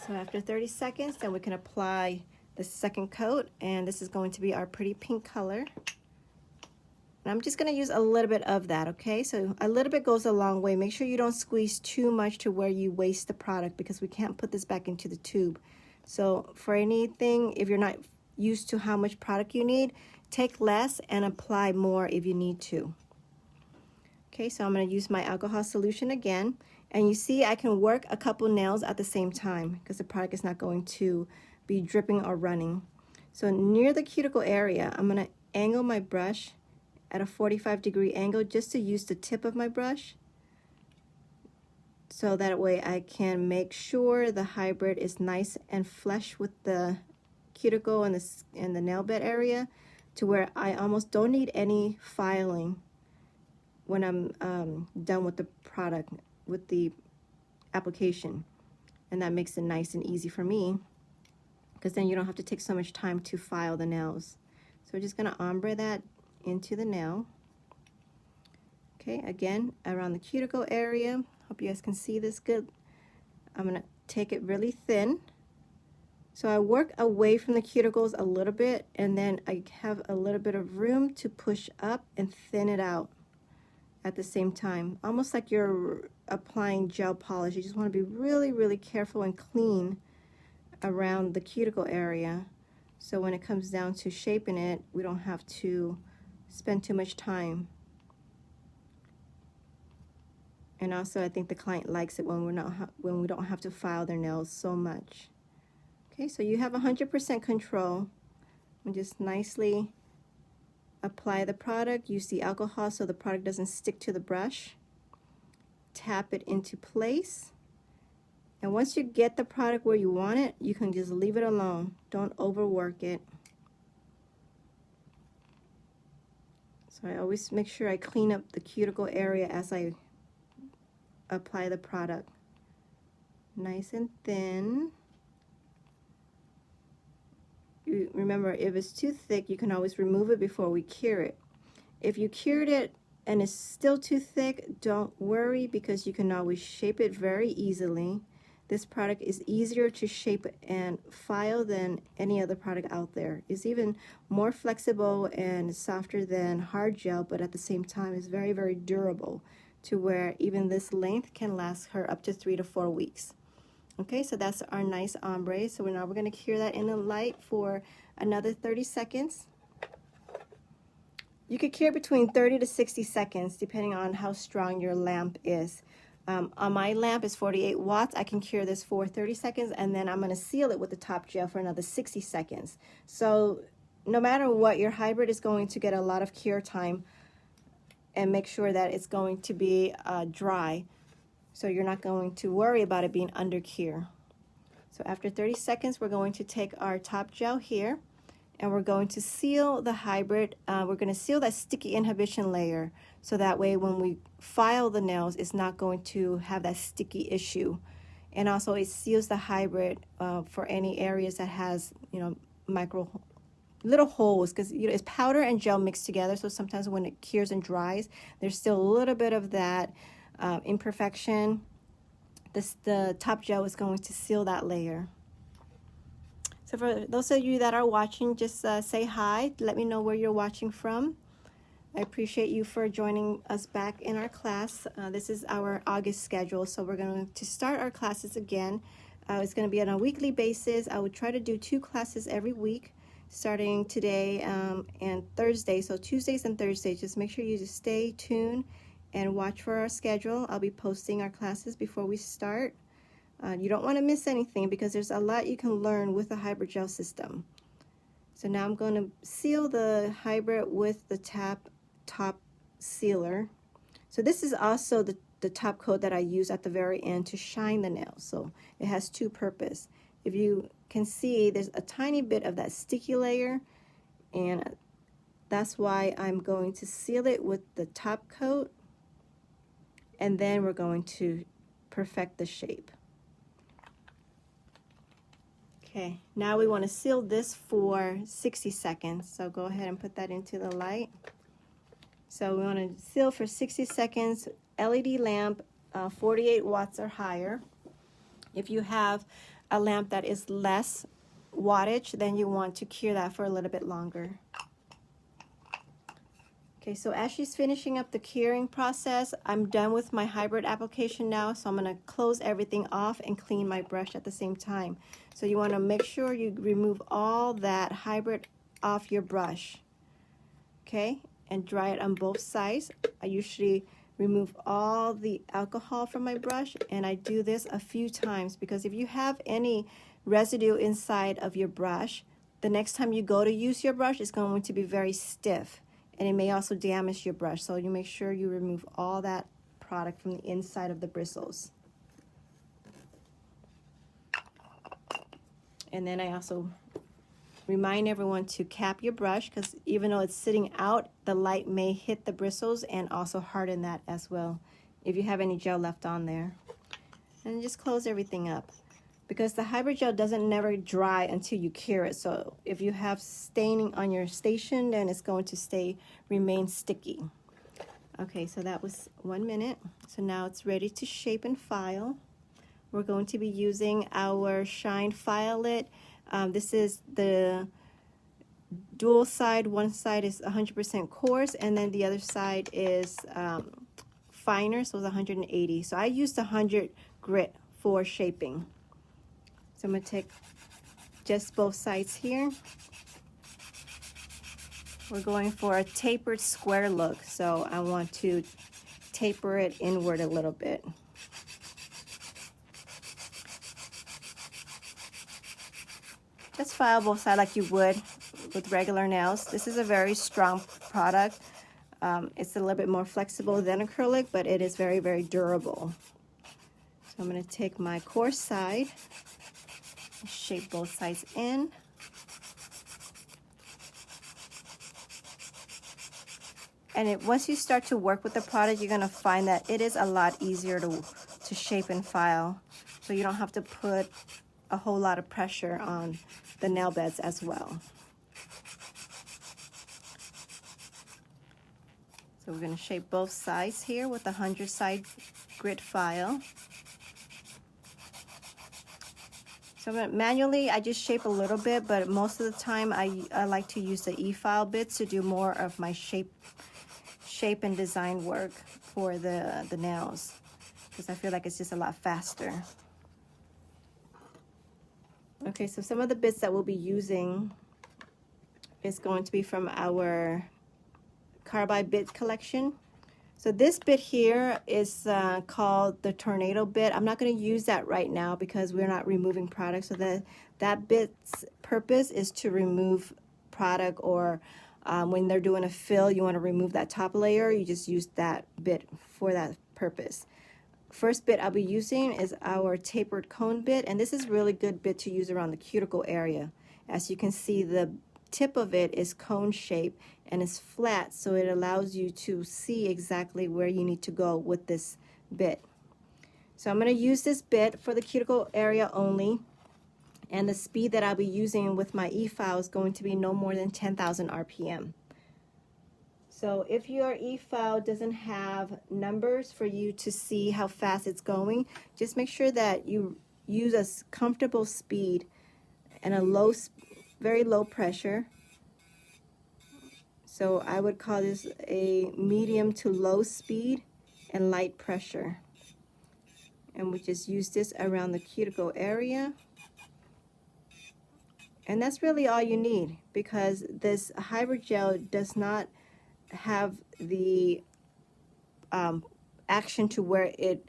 A: So after 30 seconds, then we can apply the second coat, and this is going to be our pretty pink color. And I'm just going to use a little bit of that, okay? So a little bit goes a long way. Make sure you don't squeeze too much to where you waste the product, because we can't put this back into the tube. So for anything, if you're not used to how much product you need, take less and apply more if you need to. Okay, so I'm going to use my alcohol solution again, and you see I can work a couple nails at the same time because the product is not going to be dripping or running. So near the cuticle area, I'm going to angle my brush at a 45-degree angle just to use the tip of my brush, so that way I can make sure the hybrid is nice and flush with the cuticle and the nail bed area, to where I almost don't need any filing when I'm done with the product, with the application. And that makes it nice and easy for me, because then you don't have to take so much time to file the nails. So we're just going to ombre that into the nail. Okay, again around the cuticle area. Hope you guys can see this good. I'm going to take it really thin. So I work away from the cuticles a little bit, and then I have a little bit of room to push up and thin it out at the same time. Almost like you're applying gel polish. You just want to be really, really careful and clean around the cuticle area, so when it comes down to shaping it, we don't have to spend too much time. And also, I think the client likes it when we don't have to file their nails so much. Okay, so you have 100% control. And just nicely apply the product. Use the alcohol so the product doesn't stick to the brush. Tap it into place. And once you get the product where you want it, you can just leave it alone. Don't overwork it. So I always make sure I clean up the cuticle area as I apply the product. Nice and thin. Remember, if it's too thick, you can always remove it before we cure it. If you cured it and it's still too thick, don't worry, because you can always shape it very easily. This product is easier to shape and file than any other product out there. It's even more flexible and softer than hard gel, but at the same time it's very, very durable, to where even this length can last her up to 3 to 4 weeks. Okay, so that's our nice ombre. So now we're going to cure that in the light for another 30 seconds. You could cure between 30 to 60 seconds depending on how strong your lamp is. On my lamp is 48 watts. I can cure this for 30 seconds, and then I'm going to seal it with the top gel for another 60 seconds. So no matter what, your hybrid is going to get a lot of cure time, and make sure that it's going to be dry. So you're not going to worry about it being under cure. So after 30 seconds, we're going to take our top gel here, and we're going to seal the hybrid. We're going to seal that sticky inhibition layer, so that way when we file the nails, it's not going to have that sticky issue. And also it seals the hybrid for any areas that has, little holes, because it's powder and gel mixed together, so sometimes when it cures and dries, there's still a little bit of that imperfection. The top gel is going to seal that layer. So for those of you that are watching, just say hi. Let me know where you're watching from. I appreciate you for joining us back in our class. This is our August schedule, so we're going to start our classes again. It's going to be on a weekly basis. I would try to do 2 classes every week, starting today and Thursday. So Tuesdays and Thursdays, just make sure you just stay tuned and watch for our schedule. I'll be posting our classes before we start. You don't want to miss anything, because there's a lot you can learn with the hybrid gel system. So now I'm going to seal the hybrid with the top sealer. So this is also the top coat that I use at the very end to shine the nails. So it has 2 purposes. If you can see, there's a tiny bit of that sticky layer, and that's why I'm going to seal it with the top coat, and then we're going to perfect the shape. Okay, now we want to seal this for 60 seconds. So go ahead and put that into the light. So we want to seal for 60 seconds, LED lamp, 48 watts or higher. If you have a lamp that is less wattage, then you want to cure that for a little bit longer. Okay, so as she's finishing up the curing process, I'm done with my hybrid application now, so I'm going to close everything off and clean my brush at the same time. So you want to make sure you remove all that hybrid off your brush, okay, and dry it on both sides. I usually remove all the alcohol from my brush, and I do this a few times because if you have any residue inside of your brush, the next time you go to use your brush, it's going to be very stiff, and it may also damage your brush. So you make sure you remove all that product from the inside of the bristles. And then I also remind everyone to cap your brush, because even though it's sitting out, the light may hit the bristles and also harden that as well if you have any gel left on there. And just close everything up, because the hybrid gel doesn't never dry until you cure it. So if you have staining on your station, then it's going to remain sticky. Okay, so that was 1 minute. So now it's ready to shape and file. We're going to be using our Shine Filet. This is the dual side. One side is 100% coarse, and then the other side is finer, so it's 180. So I used 100 grit for shaping. So I'm going to take just both sides here. We're going for a tapered square look, so I want to taper it inward a little bit. Just file both sides like you would with regular nails. This is a very strong product. It's a little bit more flexible than acrylic, but it is very, very durable. So I'm going to take my coarse side, shape both sides in. And once you start to work with the product, you're going to find that it is a lot easier to shape and file. So you don't have to put a whole lot of pressure on the nail beds as well. So we're going to shape both sides here with a 100 side grit file. So manually I just shape a little bit, but most of the time I like to use the e-file bits to do more of my shape and design work for the nails, because I feel like it's just a lot faster. Okay, so some of the bits that we'll be using is going to be from our Carbide Bit collection. So this bit here is called the Tornado Bit. I'm not going to use that right now because we're not removing product. So that bit's purpose is to remove product, or when they're doing a fill, you want to remove that top layer, you just use that bit for that purpose. First bit I'll be using is our Tapered Cone Bit, and this is a really good bit to use around the cuticle area. As you can see, the tip of it is cone shape and is flat, so it allows you to see exactly where you need to go with this bit. So I'm going to use this bit for the cuticle area only, and the speed that I'll be using with my e-file is going to be no more than 10,000 RPM. So if your e-file doesn't have numbers for you to see how fast it's going, just make sure that you use a comfortable speed and a very low pressure. So I would call this a medium to low speed and light pressure. And we just use this around the cuticle area. And that's really all you need, because this hybrid gel does not have the action to where it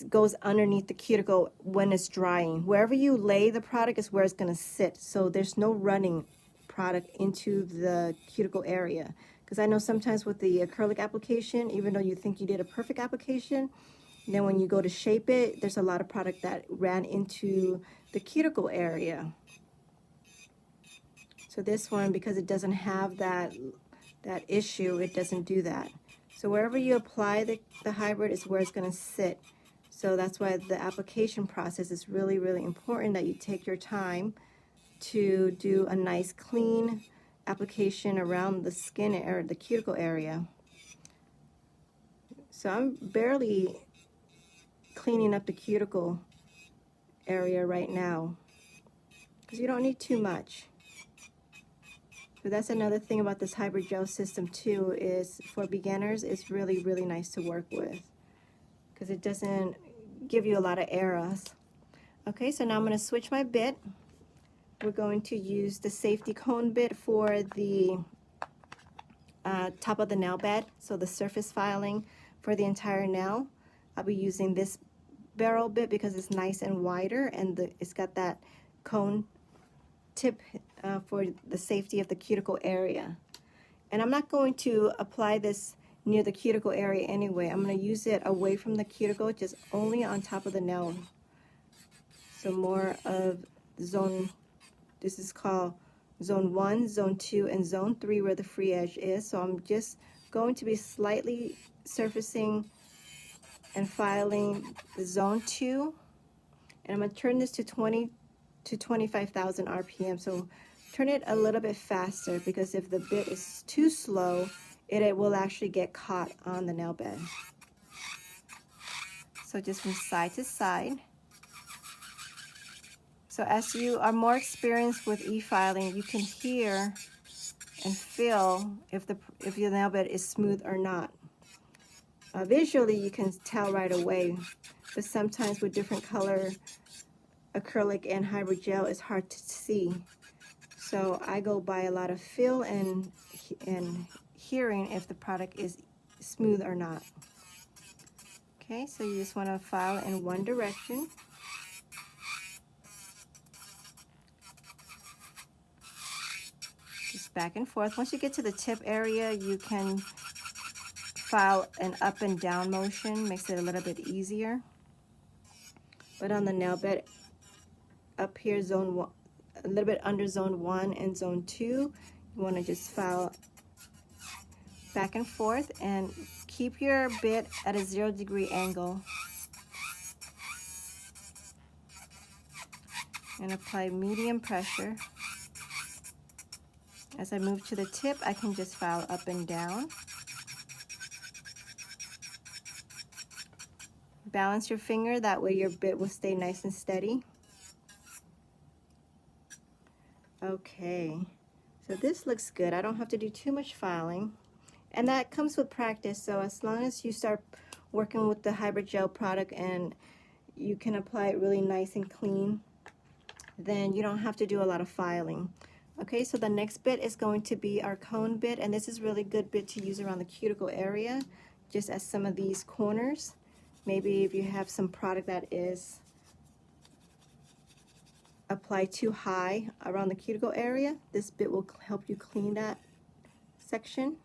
A: goes underneath the cuticle when it's drying. Wherever you lay the product is where it's going to sit, so there's no running product into the cuticle area. Because I know sometimes with the acrylic application, even though you think you did a perfect application, then when you go to shape it, there's a lot of product that ran into the cuticle area. So this one, because it doesn't have that issue, it doesn't do that. So wherever you apply the hybrid is where it's going to sit. So that's why the application process is really, really important, that you take your time to do a nice clean application around the skin or the cuticle area. So I'm barely cleaning up the cuticle area right now, because you don't need too much. So that's another thing about this hybrid gel system too, is for beginners it's really, really nice to work with, because it doesn't give you a lot of errors. Okay, so now I'm going to switch my bit. We're going to use the safety cone bit for the top of the nail bed, so the surface filing for the entire nail. I'll be using this barrel bit because it's nice and wider, and it's got that cone tip for the safety of the cuticle area. And I'm not going to apply this near the cuticle area anyway. I'm going to use it away from the cuticle, just only on top of the nail. So more of zone, this is called zone 1, zone 2, and zone 3 where the free edge is. So I'm just going to be slightly surfacing and filing the zone 2. And I'm going to turn this to 20 to 25,000 RPM. So turn it a little bit faster, because if the bit is too slow, it will actually get caught on the nail bed. So just from side to side. So as you are more experienced with e-filing, you can hear and feel if your nail bed is smooth or not. Visually, you can tell right away, but sometimes with different color acrylic and hybrid gel, it's hard to see. So I go by a lot of feel and hearing if the product is smooth or not. Okay, so you just want to file in one direction. Just back and forth. Once you get to the tip area, you can file an up and down motion, makes it a little bit easier. But on the nail bed, up here, zone 1, a little bit under zone 1 and zone 2, you want to just file back and forth and keep your bit at a 0-degree angle. And apply medium pressure. As I move to the tip, I can just file up and down. Balance your finger, that way your bit will stay nice and steady. Okay, so this looks good. I don't have to do too much filing, and that comes with practice. So as long as you start working with the hybrid gel product and you can apply it really nice and clean, then you don't have to do a lot of filing. Okay, so the next bit is going to be our cone bit, and this is really good bit to use around the cuticle area, just as some of these corners. Maybe if you have some product that is applied too high around the cuticle area, this bit will help you clean that section.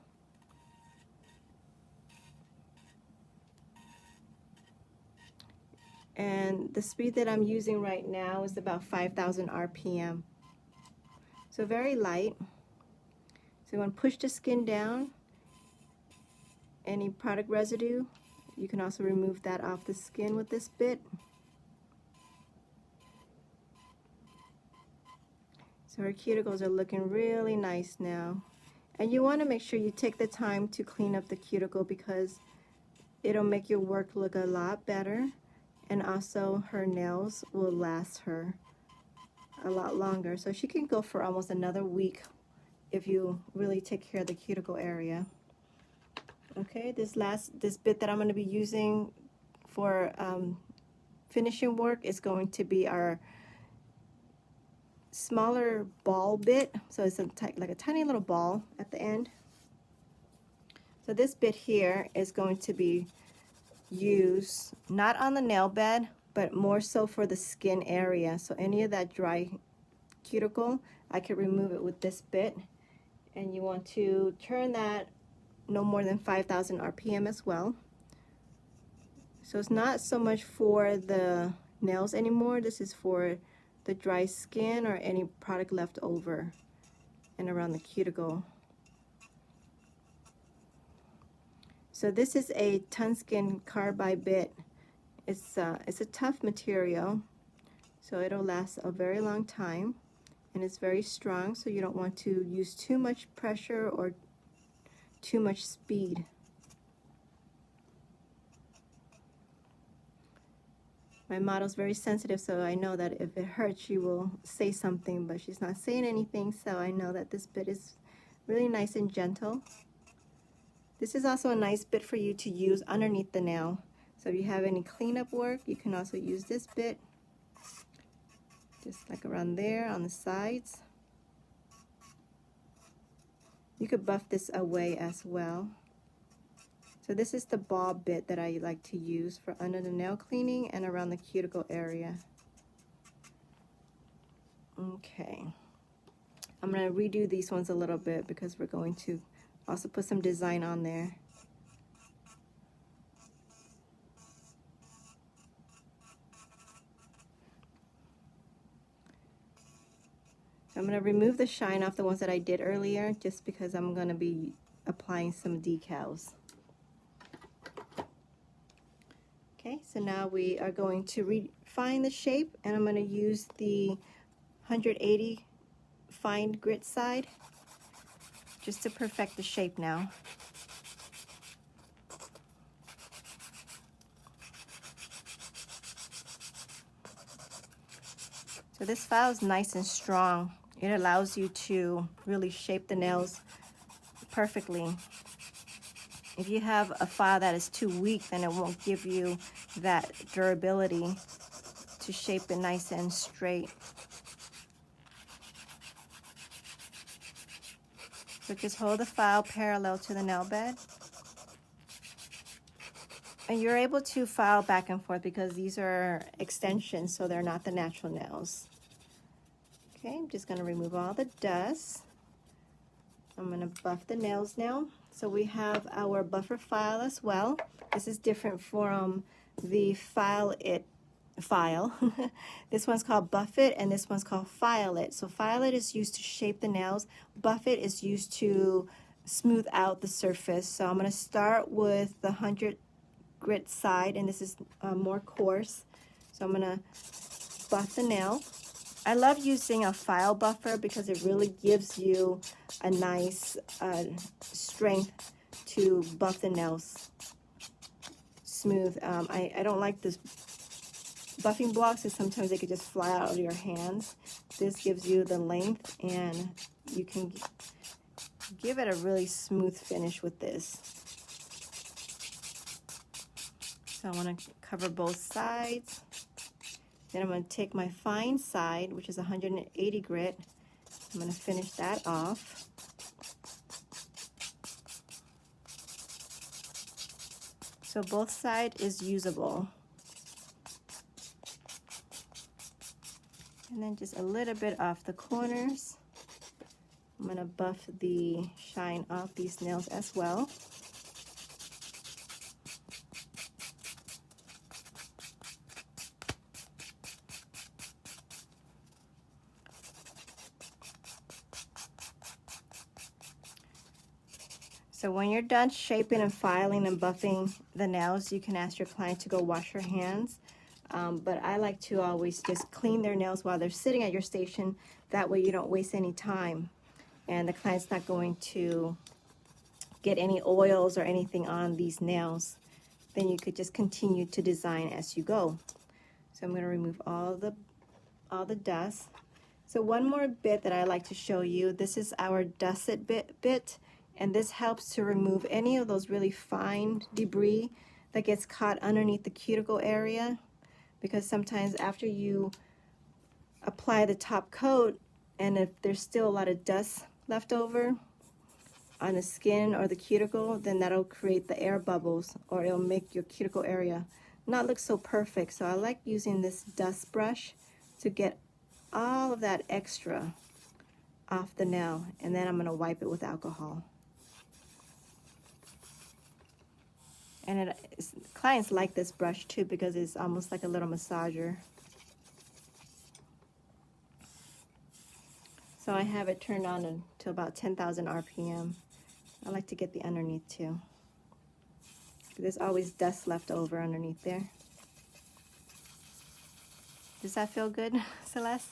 A: And the speed that I'm using right now is about 5,000 RPM. So very light. So you want to push the skin down. Any product residue, you can also remove that off the skin with this bit. So our cuticles are looking really nice now. And you want to make sure you take the time to clean up the cuticle, because it'll make your work look a lot better, and also her nails will last her a lot longer. So she can go for almost another week if you really take care of the cuticle area. Okay, this bit that I'm going to be using for finishing work is going to be our smaller ball bit. So it's like a tiny little ball at the end. So this bit here is going to be used not on the nail bed, but more so for the skin area. So any of that dry cuticle, I can remove it with this bit. And you want to turn that no more than 5,000 RPM as well. So it's not so much for the nails anymore. This is for the dry skin or any product left over. and around the cuticle. So this is a tungsten carbide bit. It's a tough material, so it'll last a very long time, and it's very strong, so you don't want to use too much pressure or too much speed. My model's very sensitive, so I know that if it hurts, she will say something, but she's not saying anything, so I know that this bit is really nice and gentle. This is also a nice bit for you to use underneath the nail. So if you have any cleanup work, you can also use this bit, just like around there on the sides. You could buff this away as well. So this is the ball bit that I like to use for under the nail cleaning and around the cuticle area. Okay. I'm going to redo these ones a little bit because we're going to also put some design on there. I'm going to remove the shine off the ones that I did earlier just because I'm going to be applying some decals. Okay, so now we are going to refine the shape, and I'm going to use the 180 fine grit side just to perfect the shape now. So this file is nice and strong. It allows you to really shape the nails perfectly. If you have a file that is too weak, then it won't give you that durability to shape it nice and straight. So just hold the file parallel to the nail bed. And you're able to file back and forth because these are extensions, so they're not the natural nails. Okay, I'm just going to remove all the dust. I'm going to buff the nails now. So we have our buffer file as well. This is different from the File It file. This one's called Buff It, and this one's called File It. So File It is used to shape the nails. Buff It is used to smooth out the surface. So I'm going to start with the 100 grit side, and this is more coarse. So I'm going to buff the nail. I love using a file buffer because it really gives you a nice strength to buff the nails smooth. I don't like this buffing blocks, because sometimes they could just fly out of your hands. This gives you the length, and you can give it a really smooth finish with this. So I want to cover both sides. Then I'm going to take my fine side, which is 180 grit. I'm going to finish that off. So both sides is usable. And then just a little bit off the corners. I'm going to buff the shine off these nails as well. So when you're done shaping and filing and buffing the nails, you can ask your client to go wash her hands. But I like to always just clean their nails while they're sitting at your station. That way you don't waste any time. And the client's not going to get any oils or anything on these nails. Then you could just continue to design as you go. So I'm going to remove all the dust. So one more bit that I like to show you. This is our dusted bit. And this helps to remove any of those really fine debris that gets caught underneath the cuticle area, because sometimes after you apply the top coat, and if there's still a lot of dust left over on the skin or the cuticle, then that'll create the air bubbles, or it'll make your cuticle area not look so perfect. So I like using this dust brush to get all of that extra off the nail, and then I'm going to wipe it with alcohol. And clients like this brush too because it's almost like a little massager. So I have it turned on to about 10,000 RPM. I like to get the underneath too. There's always dust left over underneath there. Does that feel good, Celeste?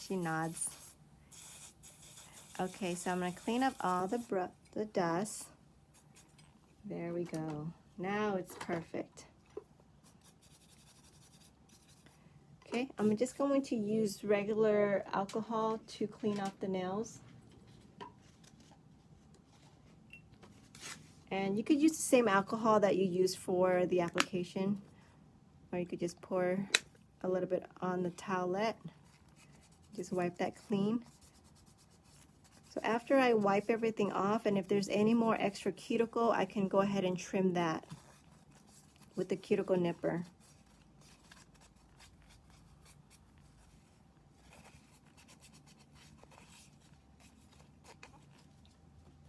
A: She nods. Okay, so I'm going to clean up all the dust. There we go. Now it's perfect. Okay, I'm just going to use regular alcohol to clean off the nails. And you could use the same alcohol that you use for the application, or you could just pour a little bit on the towelette. Just wipe that clean. So after I wipe everything off, and if there's any more extra cuticle, I can go ahead and trim that with the cuticle nipper.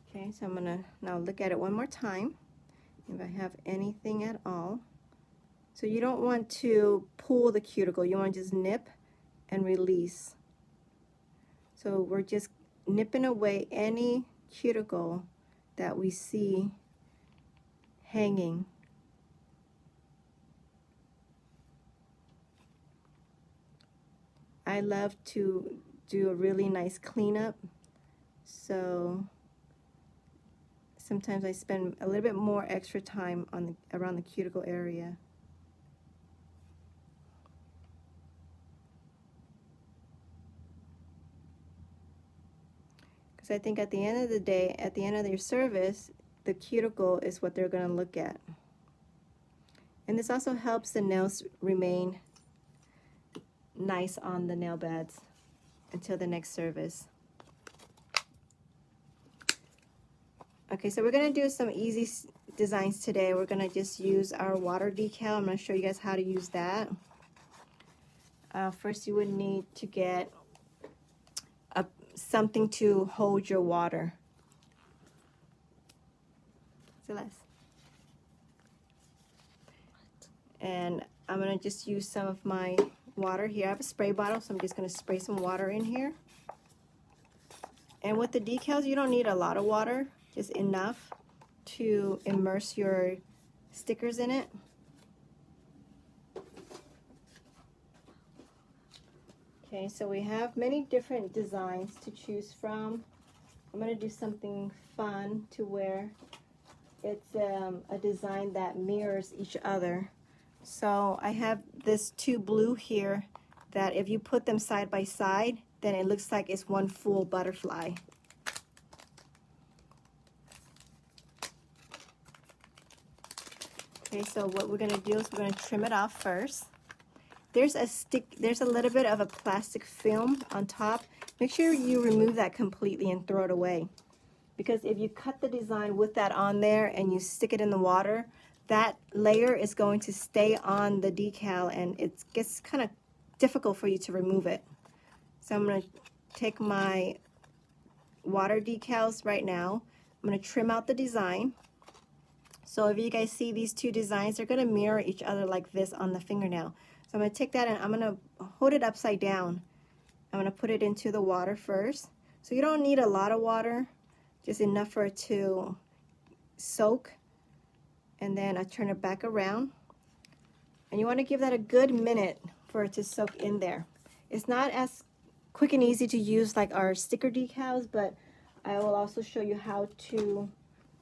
A: Okay, so I'm gonna now look at it one more time, if I have anything at all. So you don't want to pull the cuticle, you want to just nip and release. So we're just nipping away any cuticle that we see hanging. I love to do a really nice cleanup, so sometimes I spend a little bit more extra time on around the cuticle area. Because I think at the end of the day, at the end of your service, the cuticle is what they're going to look at. And this also helps the nails remain nice on the nail beds until the next service. Okay, so we're going to do some easy designs today. We're going to just use our water decal. I'm going to show you guys how to use that. First, you would need to get something to hold your water. Celeste. And I'm going to just use some of my water here. I have a spray bottle, so I'm just going to spray some water in here. And with the decals, you don't need a lot of water, just enough to immerse your stickers in it. Okay, so we have many different designs to choose from. I'm going to do something fun to where it's a design that mirrors each other. So I have this two blue here that if you put them side by side, then it looks like it's one full butterfly. Okay, so what we're going to do is we're going to trim it off first. There's a little bit of a plastic film on top. Make sure you remove that completely and throw it away. Because if you cut the design with that on there and you stick it in the water, that layer is going to stay on the decal and it gets kind of difficult for you to remove it. So I'm going to take my water decals right now. I'm going to trim out the design. So if you guys see these two designs, they're going to mirror each other like this on the fingernail. So I'm going to take that and I'm going to hold it upside down. I'm going to put it into the water first. So you don't need a lot of water, just enough for it to soak. And then I turn it back around. And you want to give that a good minute for it to soak in there. It's not as quick and easy to use like our sticker decals, but I will also show you how to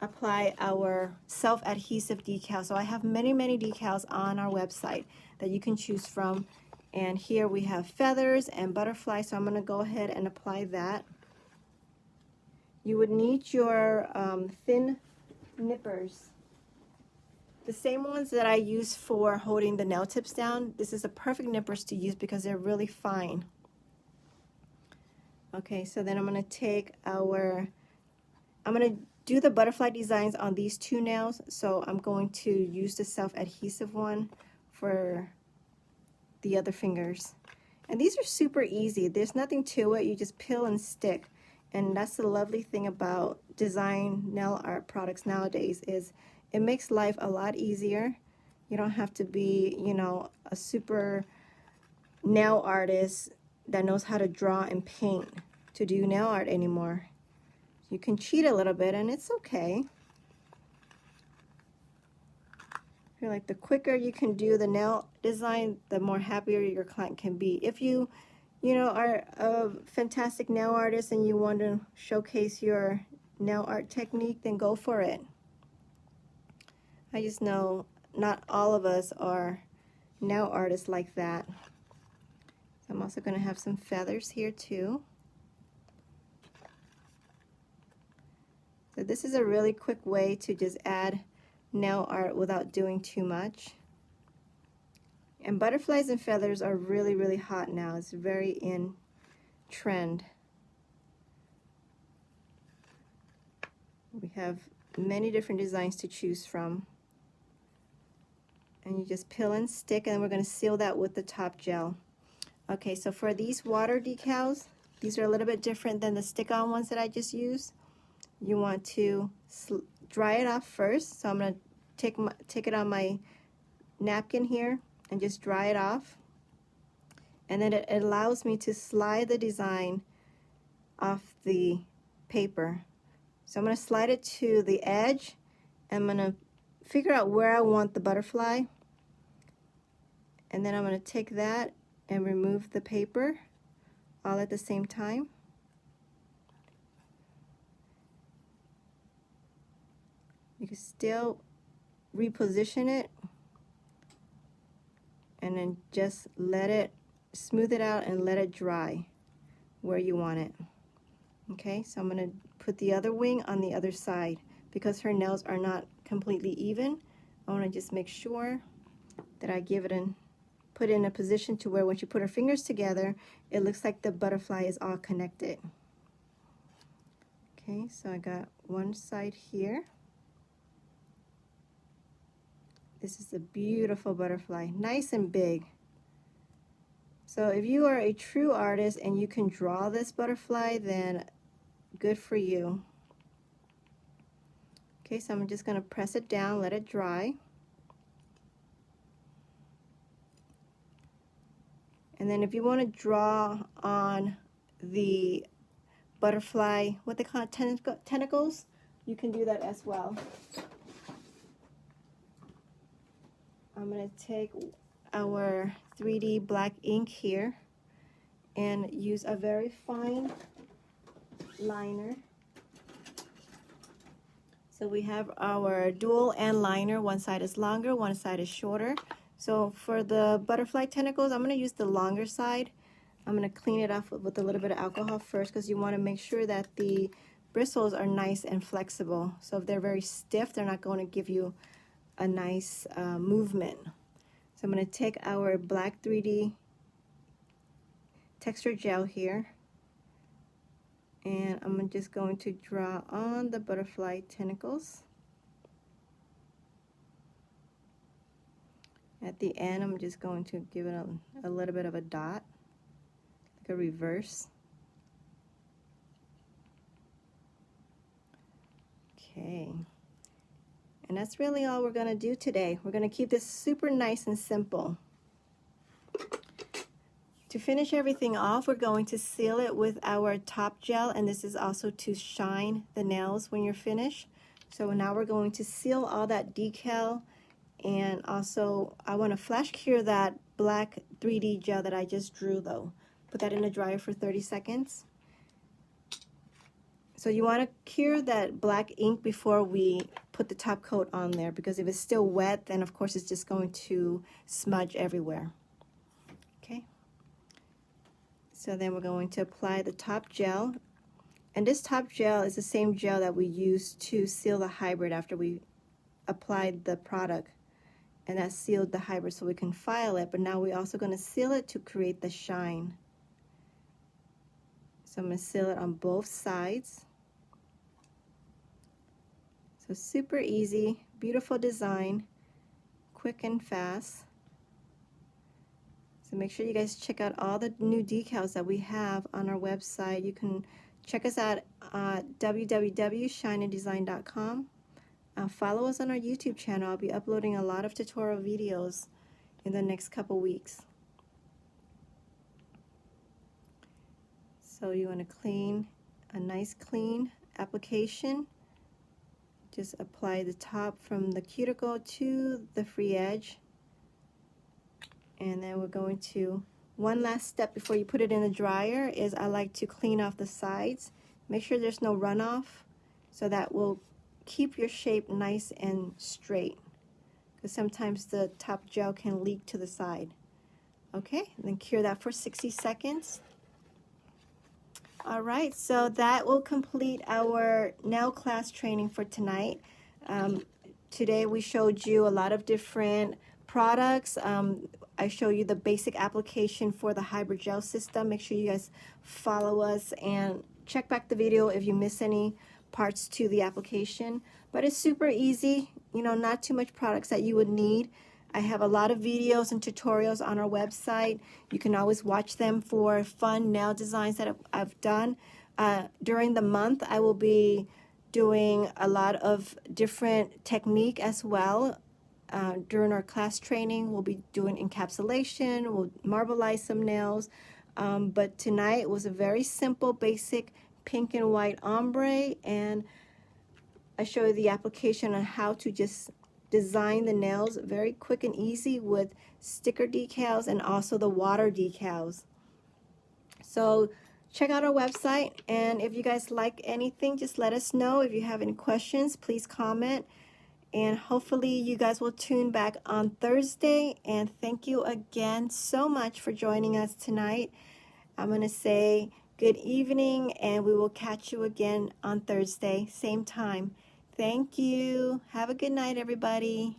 A: apply our self-adhesive decal. So I have many decals on our website that you can choose from. And here we have feathers and butterflies, so I'm going to go ahead and apply that. You would need your thin nippers. The same ones that I use for holding the nail tips down. This is the perfect nippers to use because they're really fine. Okay, so then I'm going to take I'm going to do the butterfly designs on these two nails, so I'm going to use the self-adhesive one for the other fingers. And these are super easy. There's nothing to it. You just peel and stick. And that's the lovely thing about design nail art products nowadays is it makes life a lot easier. You don't have to be, you know, a super nail artist that knows how to draw and paint to do nail art anymore. You can cheat a little bit and it's okay. I feel like the quicker you can do the nail design, the more happier your client can be. If you know, are a fantastic nail artist and you want to showcase your nail art technique, then go for it. I just know not all of us are nail artists like that. I'm also going to have some feathers here too. So this is a really quick way to just add nail art without doing too much. And butterflies and feathers are really, really hot now. It's very in trend. We have many different designs to choose from. And you just peel and stick, and then we're going to seal that with the top gel. Okay, so for these water decals, these are a little bit different than the stick-on ones that I just used. You want to dry it off first. So I'm going to take it on my napkin here and just dry it off. And then it allows me to slide the design off the paper. So I'm going to slide it to the edge. I'm going to figure out where I want the butterfly. And then I'm going to take that and remove the paper all at the same time. You can still reposition it and then just let it smooth it out and let it dry where you want it. Okay, so I'm going to put the other wing on the other side. Because her nails are not completely even, I want to just make sure that I give it put it in a position to where when she put her fingers together, it looks like the butterfly is all connected. Okay, so I got one side here. This is a beautiful butterfly, nice and big. So if you are a true artist and you can draw this butterfly, then good for you. Okay, so I'm just going to press it down, let it dry. And then if you want to draw on the butterfly, what they call it, tentacles, you can do that as well. I'm going to take our 3D black ink here and use a very fine liner. So we have our dual end liner. One side is longer, one side is shorter. So for the butterfly tentacles, I'm going to use the longer side. I'm going to clean it off with a little bit of alcohol first because you want to make sure that the bristles are nice and flexible. So if they're very stiff, they're not going to give you a nice movement. So I'm going to take our black 3D texture gel here, and I'm just going to draw on the butterfly tentacles. At the end, I'm just going to give it a little bit of a dot, like a reverse. Okay. And that's really all we're going to do today. We're going to keep this super nice and simple. To finish everything off, we're going to seal it with our top gel, and this is also to shine the nails when you're finished. So now we're going to seal all that decal, and also I want to flash cure that black 3D gel that I just drew though. Put that in the dryer for 30 seconds. So you want to cure that black ink before we put the top coat on there, because if it's still wet, then of course it's just going to smudge everywhere. Okay. So then we're going to apply the top gel. And this top gel is the same gel that we used to seal the hybrid after we applied the product. And that sealed the hybrid so we can file it. But now we're also going to seal it to create the shine. So I'm going to seal it on both sides. So super easy, beautiful design, quick and fast. So make sure you guys check out all the new decals that we have on our website. You can check us out at www.shineanddesign.com. Follow us on our YouTube channel. I'll be uploading a lot of tutorial videos in the next couple weeks. So you want to clean, a nice clean application. Just apply the top from the cuticle to the free edge. And then we're going to, one last step before you put it in the dryer is I like to clean off the sides. Make sure there's no runoff, so that will keep your shape nice and straight, because sometimes the top gel can leak to the side. Okay, and then cure that for 60 seconds. All right, so that will complete our nail class training for tonight. Today we showed you a lot of different products. I show you the basic application for the hybrid gel system. Make sure you guys follow us and check back the video if you miss any parts to the application. But it's super easy, you know, not too much products that you would need. I have a lot of videos and tutorials on our website. You can always watch them for fun nail designs that I've done. During the month, I will be doing a lot of different technique as well. During our class training, we'll be doing encapsulation, we'll marbleize some nails. But tonight was a very simple, basic pink and white ombre, and I show you the application on how to just design the nails very quick and easy with sticker decals and also the water decals. So check out our website, and if you guys like anything, just let us know. If you have any questions, please comment, and hopefully you guys will tune back on Thursday. And thank you again so much for joining us tonight. I'm going to say good evening, and we will catch you again on Thursday, same time. Thank you. Have a good night, everybody.